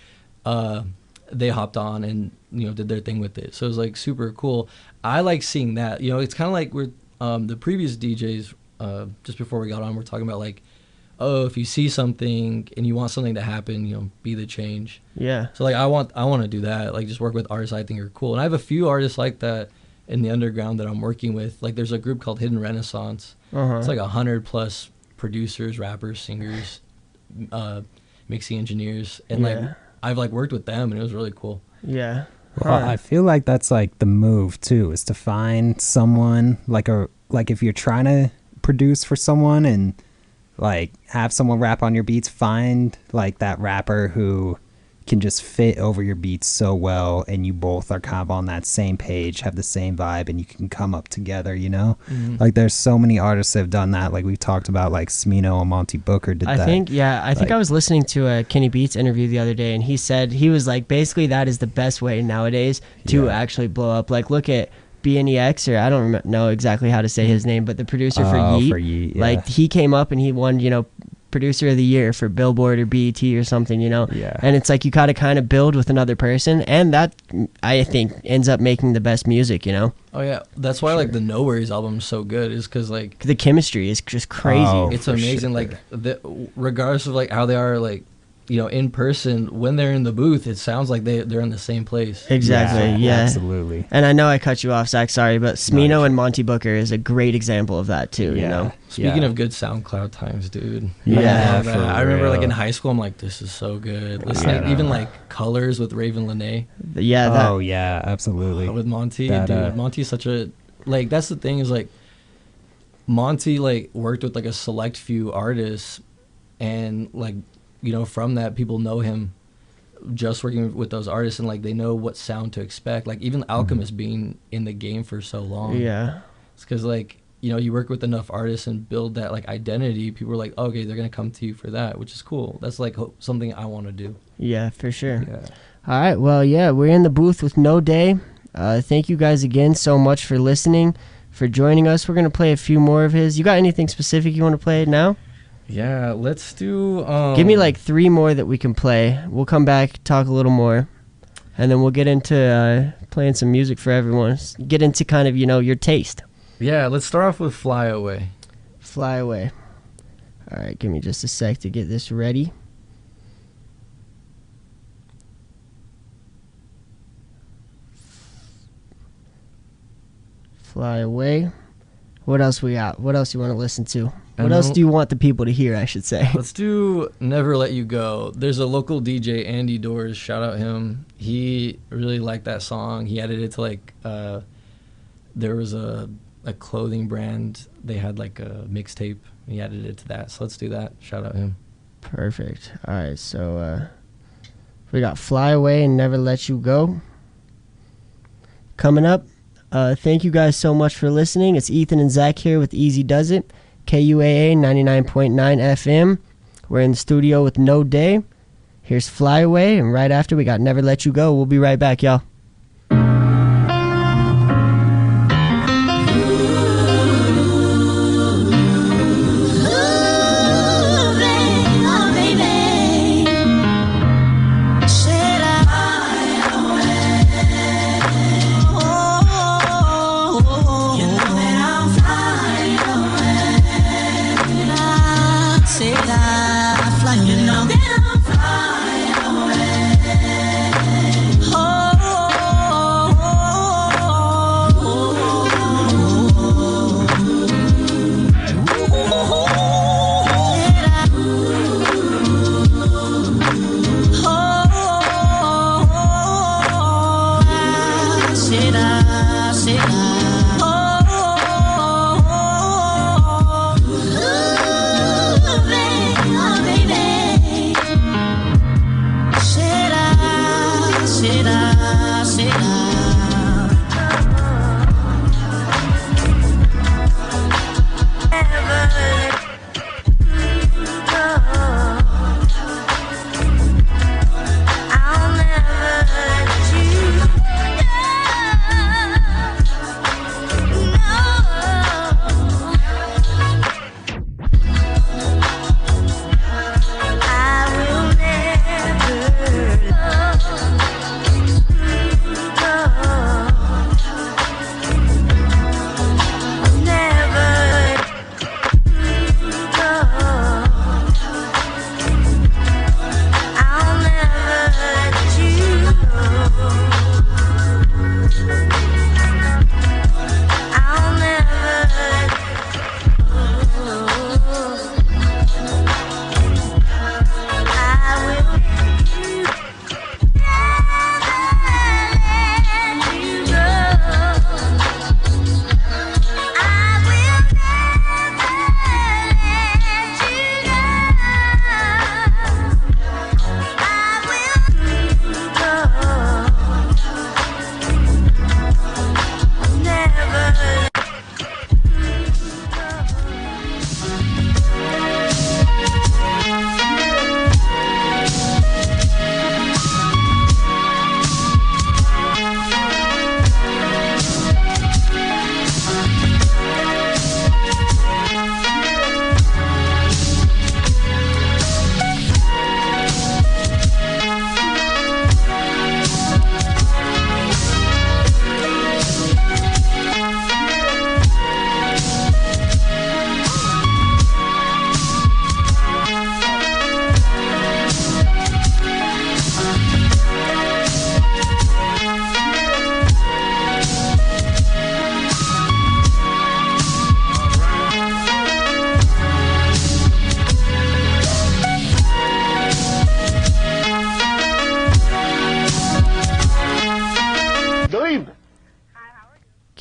they hopped on and did their thing with it. So it was like super cool. I like seeing that. It's kind of like we're the previous DJs just before we got on, we're talking about like, oh, if you see something and you want something to happen, be the change. Yeah. So like I want to do that, like just work with artists I think are cool. And I have a few artists like that in the underground that I'm working with. Like there's a group called Hidden Renaissance. It's like 100+ producers, rappers, singers, mixing engineers, and like I've like worked with them, and it was really cool. Yeah. Well, I feel like that's like the move too, is to find someone like if you're trying to produce for someone and like have someone rap on your beats, find like that rapper who can just fit over your beats so well, and you both are kind of on that same page, have the same vibe, and you can come up together, Like there's so many artists that have done that. Like we talked about, like Smino and Monty Booker did that. I think I was listening to a Kenny Beats interview the other day, and he said he was like, basically that is the best way nowadays to actually blow up. Like look at BNEX, or I don't know exactly how to say his name, but the producer for Yeet, like he came up and he won, producer of the year for Billboard or BET or something, and it's like you gotta kind of build with another person, and that I think ends up making the best music. Oh yeah, that's why like the No Worries album is so good, is because like the chemistry is just crazy. It's amazing. Like regardless of like how they are like in person, when they're in the booth, it sounds like they're in the same place. Exactly. Yeah. Absolutely. And I know I cut you off, Zach, sorry, but Smino and Monty Booker is a great example of that too. Speaking of good SoundCloud times, dude. I remember like in high school, I'm like, this is so good. Listening even like Colors with Raven Lene. Yeah. Absolutely. With Monty, dude. Monty's such a like. That's the thing, is like Monty like worked with like a select few artists, and like from that, people know him just working with those artists, and like they know what sound to expect. Like even Alchemist being in the game for so long. Yeah. It's because like you know, you work with enough artists and build that like identity, people are like, okay, they're gonna come to you for that, which is cool. That's like something I want to do. Yeah, for sure. Yeah. All right, well, yeah, we're in the booth with Knwday. Thank you guys again so much for listening, for joining us. We're gonna play a few more of his. You got anything specific you want to play now? Yeah, let's do. Give me like 3 more that we can play. We'll come back, talk a little more, and then we'll get into playing some music for everyone. Get into kind of, you know, your taste. Yeah, let's start off with Fly Away. Fly Away. All right, give me just a sec to get this ready. Fly Away. What else we got? What else you want to listen to? What else do you want the people to hear, I should say? Let's do Never Let You Go. There's a local DJ, Andy Doors, shout out him. He really liked that song. He added it to like, there was a clothing brand. They had like a mixtape. He added it to that. So let's do that. Shout out him. Perfect. All right, so we got Fly Away and Never Let You Go coming up. Thank you guys so much for listening. It's Ethan and Zack here with Easy Does It, KUAA 99.9 FM. We're in the studio with Knwday. Here's Fly Away, and right after we got Never Let You Go. We'll be right back, y'all.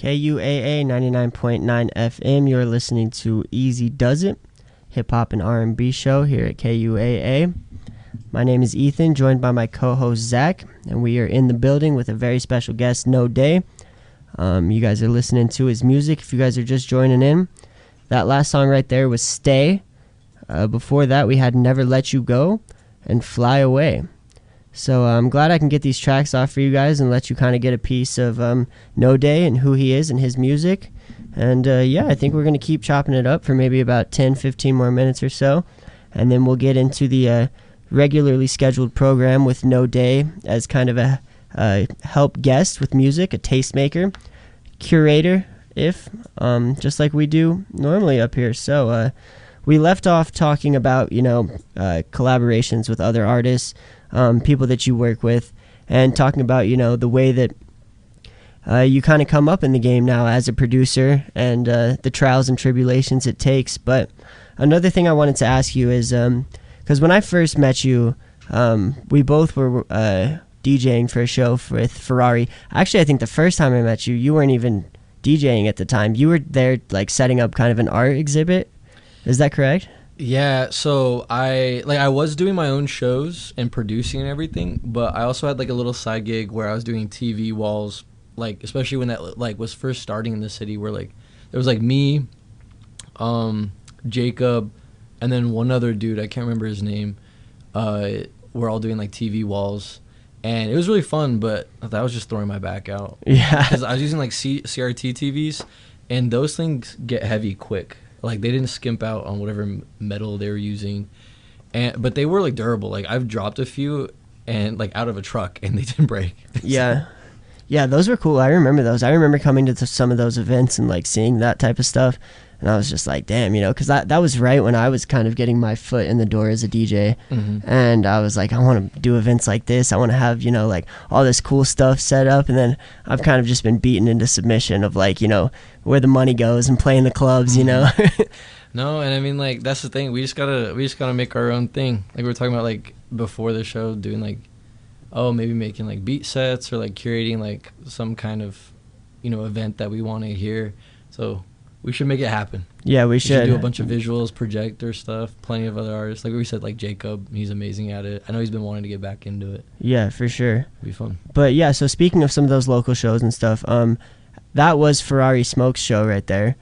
KUAA 99.9 FM. You're listening to Easy Does It, hip hop and R&B show here at KUAA. My name is Ethan, joined by my co-host Zack, and we are in the building with a very special guest, Knwday. You guys are listening to his music. If you guys are just joining in, that last song right there was Stay. Before that, we had Never Let You Go and Fly Away. So I'm glad I can get these tracks off for you guys and let you kind of get a piece of Knwday and who he is and his music. And yeah, I think we're going to keep chopping it up for maybe about 10-15 more minutes or so. And then we'll get into the regularly scheduled program with Knwday as kind of a help guest with music, a tastemaker, curator, just like we do normally up here. So we left off talking about, collaborations with other artists, people that you work with, and talking about, the way that you kind of come up in the game now as a producer and the trials and tribulations it takes. But another thing I wanted to ask you is, because when I first met you, we both were DJing for a show with Ferrari. Actually, I think the first time I met you, you weren't even DJing at the time. You were there like setting up kind of an art exhibit. Is that correct? Yeah, so I was doing my own shows and producing and everything, but I also had like a little side gig where I was doing TV walls, like especially when that like was first starting in the city, where like there was like me, Jacob, and then one other dude, I can't remember his name. We're all doing like TV walls, and it was really fun, but that was just throwing my back out. Yeah, because I was using like CRT TVs, and those things get heavy quick. Like they didn't skimp out on whatever metal they were using, but they were like durable. Like I've dropped a few and like out of a truck and they didn't break. Yeah, those were cool. I remember those. I remember coming to some of those events and like seeing that type of stuff, and I was just like, damn, because that was right when I was kind of getting my foot in the door as a DJ, and I was like, I want to do events like this. I want to have like all this cool stuff set up, and then I've kind of just been beaten into submission of like where the money goes and playing the clubs, No, and I mean like that's the thing. We just gotta make our own thing. Like we were talking about like before the show, doing like maybe making like beat sets or like curating like some kind of event that we want to hear. So we should make it happen. Yeah, we should do a bunch of visuals, projector stuff, plenty of other artists. Like we said, like Jacob, he's amazing at it. I know he's been wanting to get back into it. Yeah, for sure. It'd be fun. But yeah, so speaking of some of those local shows and stuff, that was Ferrari Smoke's show right there.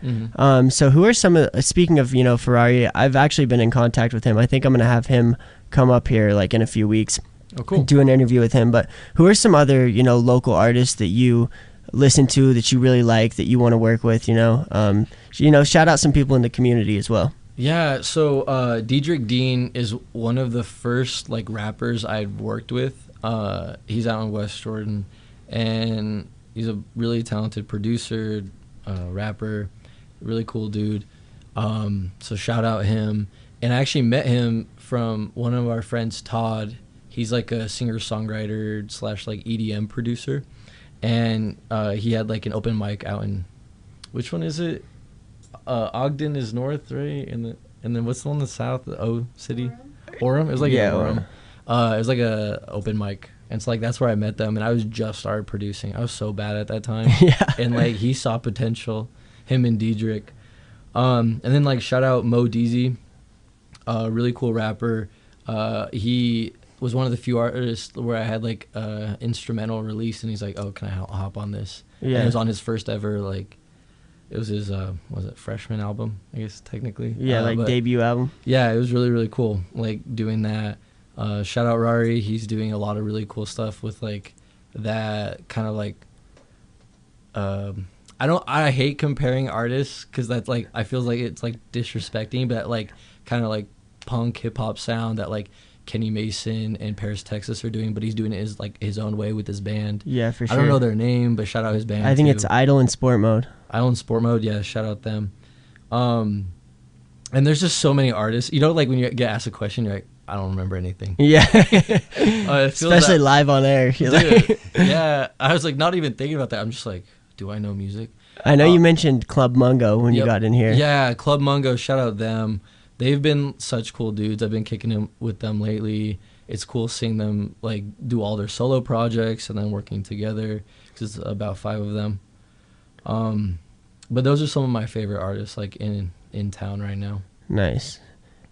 So who are some of speaking of Ferrari, I've actually been in contact with him. I think I'm gonna have him come up here like in a few weeks. Oh, cool. Do an interview with him. But who are some other local artists that you listen to that you really like, that you want to work with? Shout out some people in the community as well. Yeah, so Diedrich Dean is one of the first like rappers I'd worked with. He's out in West Jordan, and he's a really talented producer, rapper, really cool dude. So shout out him. And I actually met him from one of our friends, Todd. He's like a singer-songwriter / like EDM producer. And he had like an open mic out in, which one is it? Ogden is north, right? And then what's the one in the south? The O city? Orem? It was like Orem. It was like a open mic. And so like that's where I met them, and I was just started producing. I was so bad at that time. Yeah. And like he saw potential, him and Diedrich. And then like shout out Mo Deezy, really cool rapper. He was one of the few artists where I had like instrumental release, and he's like, "Oh, can I hop on this?" Yeah. And it was on his first ever like, it was his was it freshman album? I guess technically. Yeah, like debut album. Yeah, it was really really cool. Like doing that. Shout out Rari. He's doing a lot of really cool stuff with like that kind of like. I hate comparing artists because that's like I feel like it's like disrespecting, but like kind of like punk hip hop sound that like Kenny Mason and Paris, Texas are doing, but he's doing it his own way with his band. Yeah, for sure. I don't know their name, but shout out his band. I think it's Idle in Sport Mode. Idle in Sport Mode, yeah, shout out them. And there's just so many artists. Like when you get asked a question, you're like, I don't remember anything. Yeah. Especially live on air. Dude, yeah, I was like not even thinking about that. I'm just like, do I know music? I know you mentioned Club Mungo when you got in here. Yeah, Club Mungo, shout out them. They've been such cool dudes. I've been kicking it with them lately. It's cool seeing them like do all their solo projects and then working together, because it's about 5 of them. But those are some of my favorite artists like in town right now. Nice.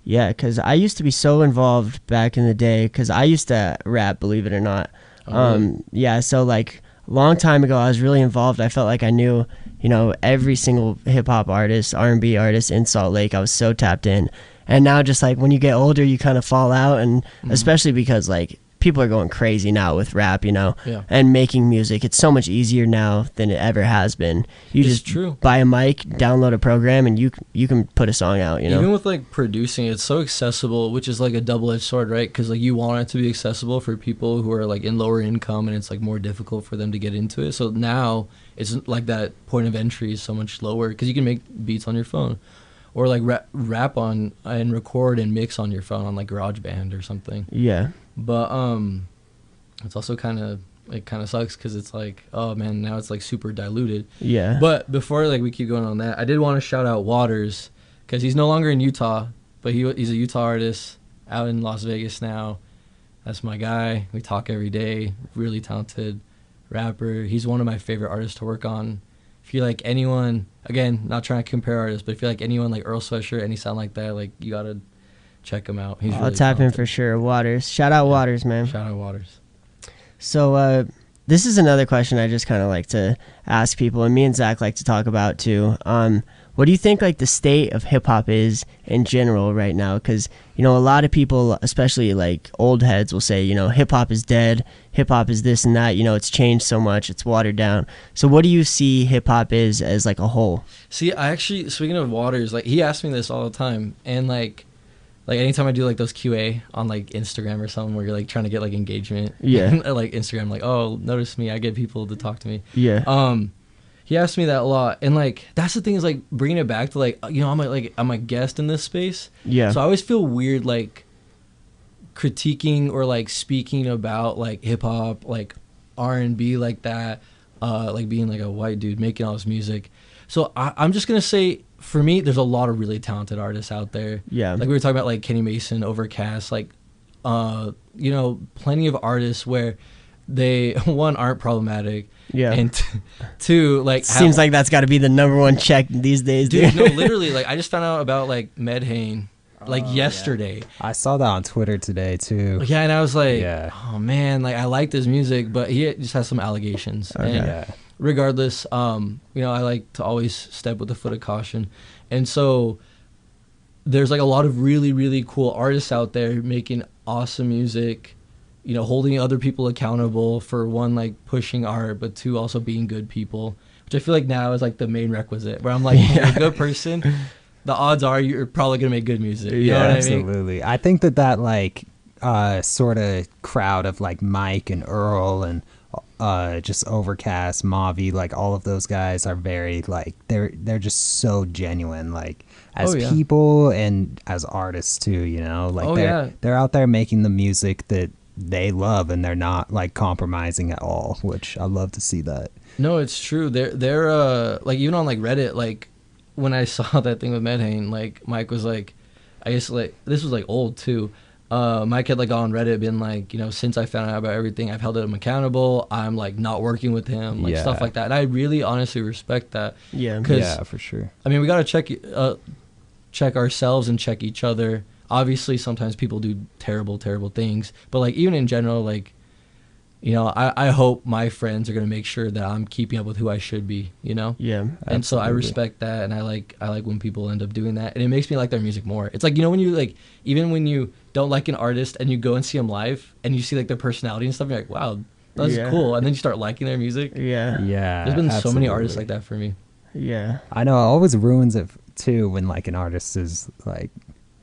Yeah, because I used to be so involved back in the day, because I used to rap, believe it or not. Oh, really? Yeah, so like long time ago, I was really involved. I felt like I knew, every single hip hop artist, R&B artist in Salt Lake. I was so tapped in. And now just like when you get older, you kind of fall out, and especially because like people are going crazy now with rap, and making music. It's so much easier now than it ever has been. You It's just true. buy a mic, download a program, and you can put a song out, Even with like producing, it's so accessible, which is like a double-edged sword, right? Because like you want it to be accessible for people who are like in lower income, and it's like more difficult for them to get into it. So now it's like that point of entry is so much lower because you can make beats on your phone, or like rap on and record and mix on your phone on like GarageBand or something. Yeah. But it's also kind of sucks because it's like, oh man, now it's like super diluted. Yeah. But before like we keep going on that, I did want to shout out Waters because he's no longer in Utah, but he's a Utah artist out in Las Vegas now. That's my guy. We talk every day. Really talented rapper. He's one of my favorite artists to work on. If you like anyone, again, not trying to compare artists, but if you like anyone like Earl Sweatshirt, any sound like that, like you gotta check him out. He's I'll really tap talented. in for sure. Waters. Shout out Waters, man. Shout out Waters. So this is another question I just kind of like to ask people, and me and Zach like to talk about too. What do you think like the state of hip hop is in general right now? Because a lot of people, especially like old heads, will say hip hop is dead, hip hop is this and that. It's changed so much, it's watered down. So what do you see hip hop is as like a whole? See, I actually, speaking of Waters, like he asks me this all the time, and like anytime I do like those QA on like Instagram or something where you're like trying to get like engagement, like Instagram, like, oh, notice me, I get people to talk to me. He asked me that a lot, and like that's the thing is like bringing it back to like I'm a guest in this space, so I always feel weird like critiquing or like speaking about like hip hop, like R&B, like that, like being like a white dude making all this music. So I'm just gonna say, for me, there's a lot of really talented artists out there. Like we were talking about like Kenny Mason, Overcast, like plenty of artists where they one aren't problematic. And two, like seems like that's got to be the number one check these days, dude. No, literally, like I just found out about like Medhane like yesterday. I saw that on Twitter today too. Yeah, and I was like, oh man, like I like this music, but he just has some allegations. And regardless, I like to always step with the foot of caution, and so there's like a lot of really, really cool artists out there making awesome music. Holding other people accountable for one, like pushing art, but two, also being good people, which I feel like now is like the main requisite. Where I'm like, if you're a good person, the odds are you're probably gonna make good music. You know what absolutely. I think that like sort of crowd of like Mike and Earl and just Overcast, Mavi, like all of those guys are very like they're just so genuine, like as people and as artists too. Like they're out there making the music that they love, and they're not like compromising at all, which I love to see that. No, it's true. They're like even on like Reddit, like when I saw that thing with Medhane, like Mike was like, I guess like this was like old too. Mike had like on Reddit been like, since I found out about everything, I've held him accountable. I'm like not working with him, like stuff like that. And I really honestly respect that. Yeah, for sure. I mean, we gotta check ourselves and check each other. Obviously, sometimes people do terrible things, but like even in general, like, I hope my friends are gonna make sure that I'm keeping up with who I should be, And Absolutely. so I respect that, and I like when people end up doing that, and it makes me like their music more. It's like when you like even when you don't like an artist and you go and see them live and you see like their personality and stuff, you're like, wow, that's cool, and then you start liking their music. There's been so many artists like that for me. I know, it always ruins it too when like an artist is like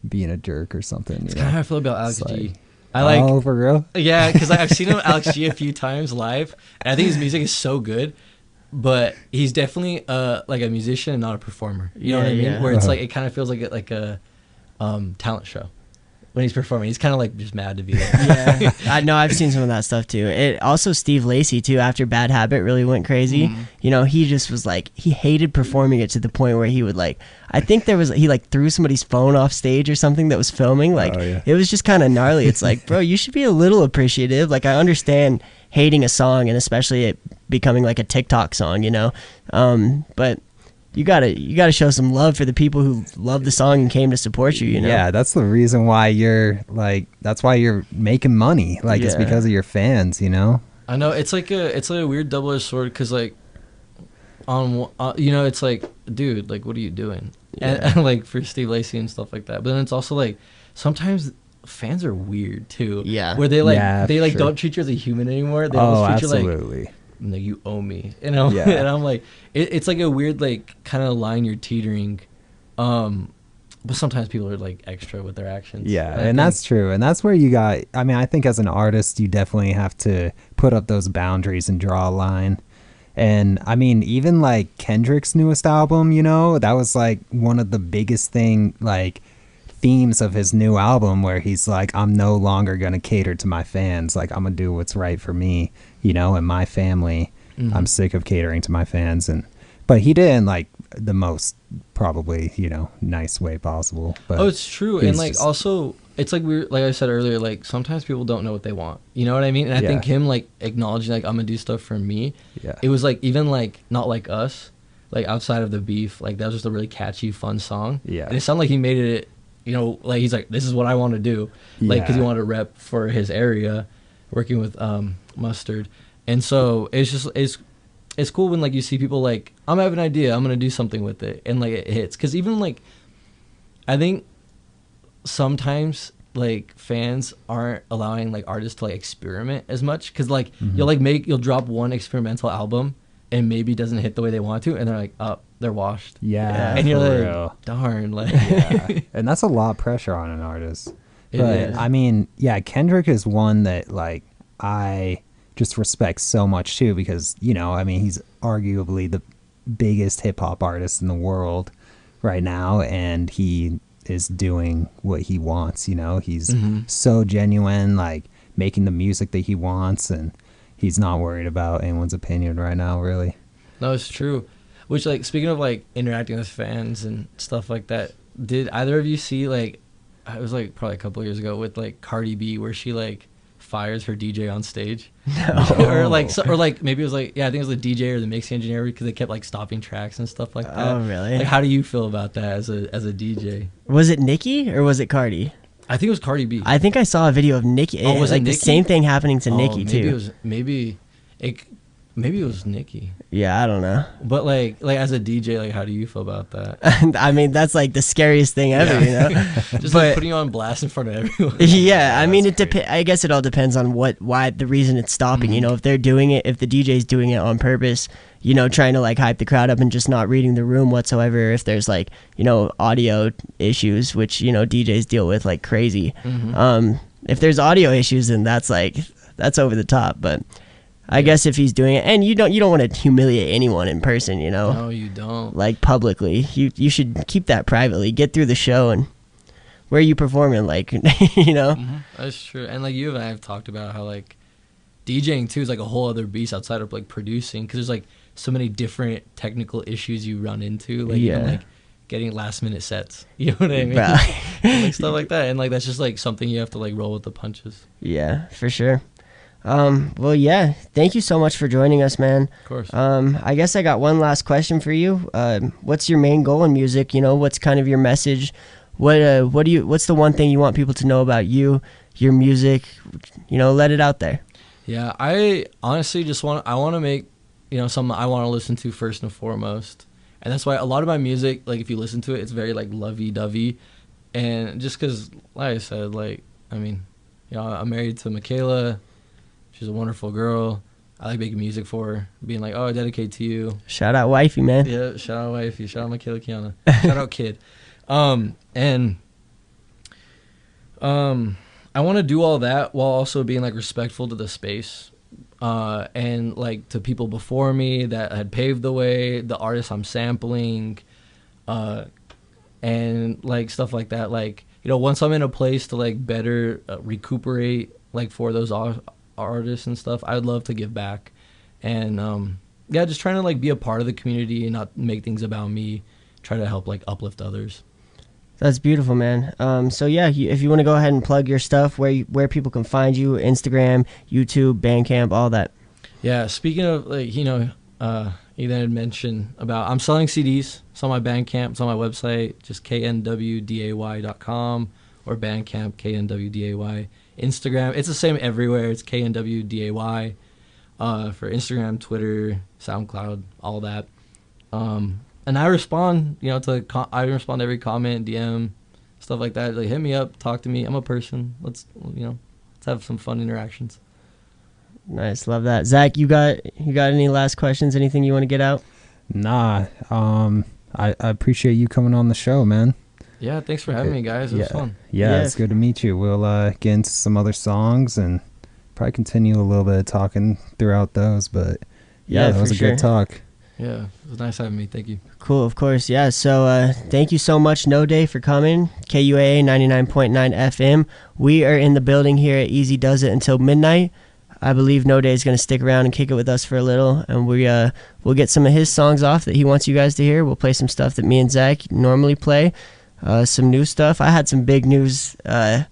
being a jerk or something. It's kind of how I feel about Alex G. I like, for real? Yeah, because like, I've seen him Alex G a few times live, and I think his music is so good, but he's definitely like a musician and not a performer. You know what I mean? Where it's like it kind of feels like a talent show. When he's performing, he's kind of like just mad to be there. I know, I've seen some of that stuff too. It also Steve Lacy too, after Bad Habit really went crazy. He just was like, he hated performing it to the point where he would like, I think he like threw somebody's phone off stage or something that was filming. Like it was just kind of gnarly. It's like, bro, you should be a little appreciative. Like I understand hating a song, and especially it becoming like a TikTok song, but you gotta show some love for the people who love the song and came to support you. Yeah, that's the reason why you're like, that's why you're making money. Like it's because of your fans. I know it's like a weird double-edged sword because like it's like, dude, like what are you doing? And like for Steve Lacy and stuff like that. But then it's also like sometimes fans are weird too. Yeah. Where they like sure. don't treat you as a human anymore. They almost treat absolutely. you like, no, you owe me. You know? Yeah. And I'm like, it's like a weird like kind of line you're teetering. But sometimes people are like extra with their actions. Yeah, and that's true. And that's where I think as an artist, you definitely have to put up those boundaries and draw a line. And I mean, even like Kendrick's newest album, that was like one of the biggest themes of his new album, where he's like, I'm no longer going to cater to my fans. Like, I'm going to do what's right for me, and my family. Mm-hmm. I'm sick of catering to my fans. But he did in like the most probably, nice way possible. But it's true. And like also it's like like I said earlier, like sometimes people don't know what they want. You know what I mean? And I think him like acknowledging like I'm gonna do stuff for me. Yeah. It was like even like Not Like Us, like outside of the beef, like that was just a really catchy, fun song. Yeah. And it sounded like he made it, like he's like, this is what I want to do. Like, because he wanted to rep for his area, working with Mustard. And so it's cool when like you see people like, I'm having an idea, I'm gonna do something with it, and like it hits. Because even like, I think sometimes like fans aren't allowing like artists to like experiment as much. Because like you'll drop one experimental album and maybe it doesn't hit the way they want to, and they're like, oh, they're washed. Yeah, and you're for like, real. darn, like. Yeah. And that's a lot of pressure on an artist. It But is. I mean, yeah, Kendrick is one that like I just respect so much too, because I mean, he's arguably the biggest hip hop artist in the world right now, and he is doing what he wants. He's so genuine, like making the music that he wants, and he's not worried about anyone's opinion right now, really. No, it's true. Which, like, speaking of like interacting with fans and stuff like that, did either of you see like, it was like probably a couple of years ago with like Cardi B, where she like fires her DJ on stage? No. or like maybe it was like, I think it was the DJ or the mixing engineer, because they kept like stopping tracks and stuff like that. Oh, really? Like, how do you feel about that as a DJ? Was it Nicki or was it Cardi? I think it was Cardi B. I think I saw a video of Nicki. Oh, was it like Nicki? the same thing happening to Nicki maybe too. Maybe it was Nicki. Yeah, I don't know. But like as a DJ, like how do you feel about that? I mean, that's like the scariest thing ever, Just But- like putting you on blast in front of everyone. Yeah, I mean, I guess it all depends on why the reason it's stopping. If they're doing it, if the DJ's doing it on purpose, trying to like hype the crowd up and just not reading the room whatsoever. If there's like audio issues, which DJs deal with like crazy. If there's audio issues, then that's over the top. But I guess if he's doing it, and you don't want to humiliate anyone in person, No, you don't. like publicly. You should keep that privately. Get through the show, and where are you performing, like That's true. And like you and I have talked about how like DJing too is like a whole other beast outside of like producing, because there's like so many different technical issues you run into, like even like getting last minute sets, you know what I mean? Like stuff like that, and like that's just like something you have to like roll with the punches. Yeah, for sure. Well, yeah, thank you so much for joining us, man. Of course. I guess I got one last question for you. What's your main goal in music? What's kind of your message? What's the one thing you want people to know about you, your music? Let it out there. Yeah, I honestly just want to make something I want to listen to first and foremost, and that's why a lot of my music, like if you listen to it, it's very like lovey-dovey, and just because, like I said, like I mean, I'm married to Michaela. She's a wonderful girl. I like making music for her, being like, oh, I dedicate to you. Shout out wifey, man. Yeah, shout out wifey. Shout out Michaela Kiana. Shout out kid. And I want to do all that while also being like respectful to the space, and like to people before me that had paved the way, the artists I'm sampling, and like stuff like that. Like once I'm in a place to like better recuperate like for those artists and stuff, I would love to give back, and just trying to like be a part of the community and not make things about me. Try to help like uplift others. That's beautiful, man. So yeah, if you want to go ahead and plug your stuff, where people can find you, Instagram, YouTube, Bandcamp, all that. Yeah, speaking of like Ethan had mentioned about, I'm selling CDs. It's on my Bandcamp. It's on my website, just knwday.com, or Bandcamp knwday. Instagram, it's the same everywhere. It's knwday. for Instagram, Twitter, SoundCloud, all that. And I respond, I respond to every comment, DM, stuff like that. Like, hit me up, talk to me. I'm a person. Let's have some fun interactions. Nice, love that. Zach, you got any last questions? Anything you want to get out? Nah. I appreciate you coming on the show, man. Yeah, thanks for having me, guys. It was fun. Yeah, it's good to meet you. We'll get into some other songs and probably continue a little bit of talking throughout those. But yeah, that was a good talk. Yeah, it was nice having me. Thank you. Cool, of course. Yeah, so thank you so much, Knwday, for coming. KUAA 99.9 FM. We are in the building here at Easy Does It until midnight. I believe Knwday is going to stick around and kick it with us for a little, and we'll get some of his songs off that he wants you guys to hear. We'll play some stuff that me and Zach normally play, some new stuff. I had some big news that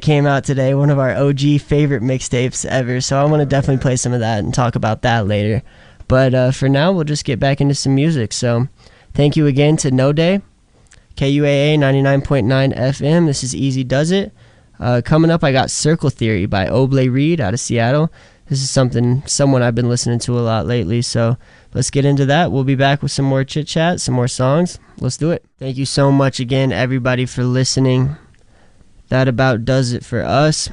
came out today, one of our OG favorite mixtapes ever, so I want to definitely play some of that and talk about that later. But for now, we'll just get back into some music. So thank you again to Knwday, KUAA 99.9 FM. This is Easy Does It. Coming up, I got Circle Theory by Oblé Reed out of Seattle. This is someone I've been listening to a lot lately, so let's get into that. We'll be back with some more chit-chat, some more songs. Let's do it. Thank you so much again, everybody, for listening. That about does it for us.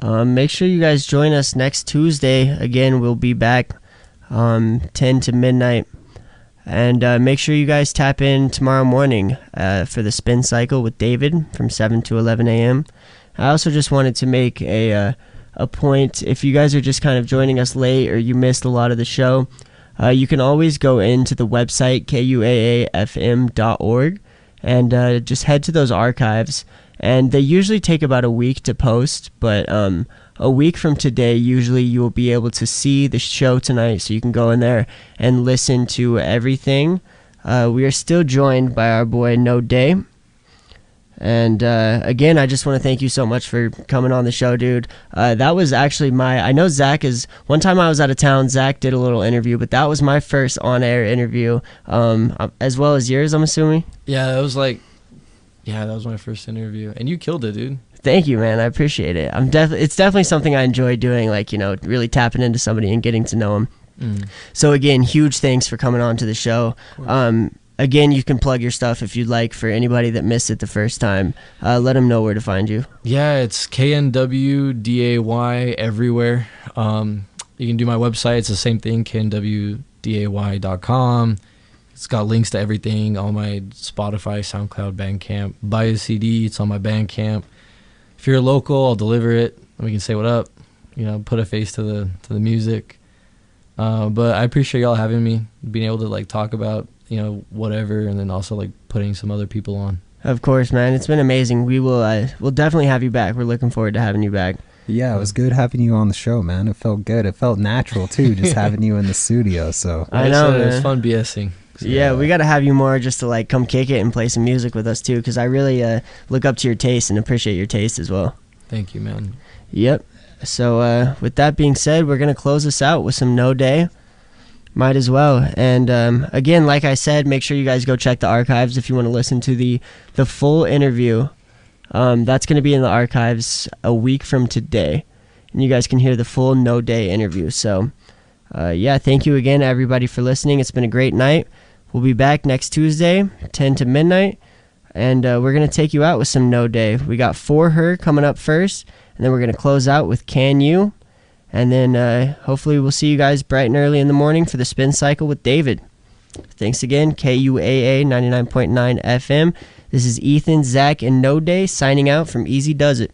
Make sure you guys join us next Tuesday. Again, we'll be back 10 to midnight. And make sure you guys tap in tomorrow morning for the spin cycle with David from 7 to 11 a.m. I also just wanted to make a point. If you guys are just kind of joining us late or you missed a lot of the show, you can always go into the website, KUAAFM.org, and just head to those archives. And they usually take about a week to post, but a week from today, usually you will be able to see the show tonight, so you can go in there and listen to everything. We are still joined by our boy Knwday. And again, I just want to thank you so much for coming on the show, dude. That was actually I know Zach one time I was out of town, Zach did a little interview, but that was my first on-air interview, as well as yours, I'm assuming. Yeah, that was my first interview, and you killed it, dude. Thank you, man. I appreciate it. It's definitely something I enjoy doing, really tapping into somebody and getting to know them. So again, huge thanks for coming on to the show. Again, you can plug your stuff if you'd like for anybody that missed it the first time. Let them know where to find you. Yeah, it's KNWDAY everywhere. You can do my website. It's the same thing, knwday.com. It's got links to everything, all my Spotify, SoundCloud, Bandcamp. Buy a CD, it's on my Bandcamp. If you're local, I'll deliver it. We can say what up, put a face to the music. But I appreciate y'all having me, being able to talk about whatever, and then also putting some other people on. Of course, man. It's been amazing. We'll definitely have you back. We're looking forward to having you back. Yeah, it was good having you on the show, man. It felt good. It felt natural too, just having you in the studio. So I know, man. It was fun BSing. So, yeah, we got to have you more just to come kick it and play some music with us too, because I really look up to your taste and appreciate your taste as well. Thank you, man. Yep. So with that being said, we're going to close this out with some Knwday. Might as well. And again, like I said, make sure you guys go check the archives if you want to listen to the full interview. That's going to be in the archives a week from today, and you guys can hear the full Knwday interview. So yeah, thank you again, everybody, for listening. It's been a great night. We'll be back next Tuesday, 10 to midnight, and we're going to take you out with some Knwday. We got For Her coming up first, and then we're going to close out with Can You, and then hopefully we'll see you guys bright and early in the morning for the spin cycle with David. Thanks again, KUAA 99.9 FM. This is Ethan, Zack, and Knwday signing out from Easy Does It.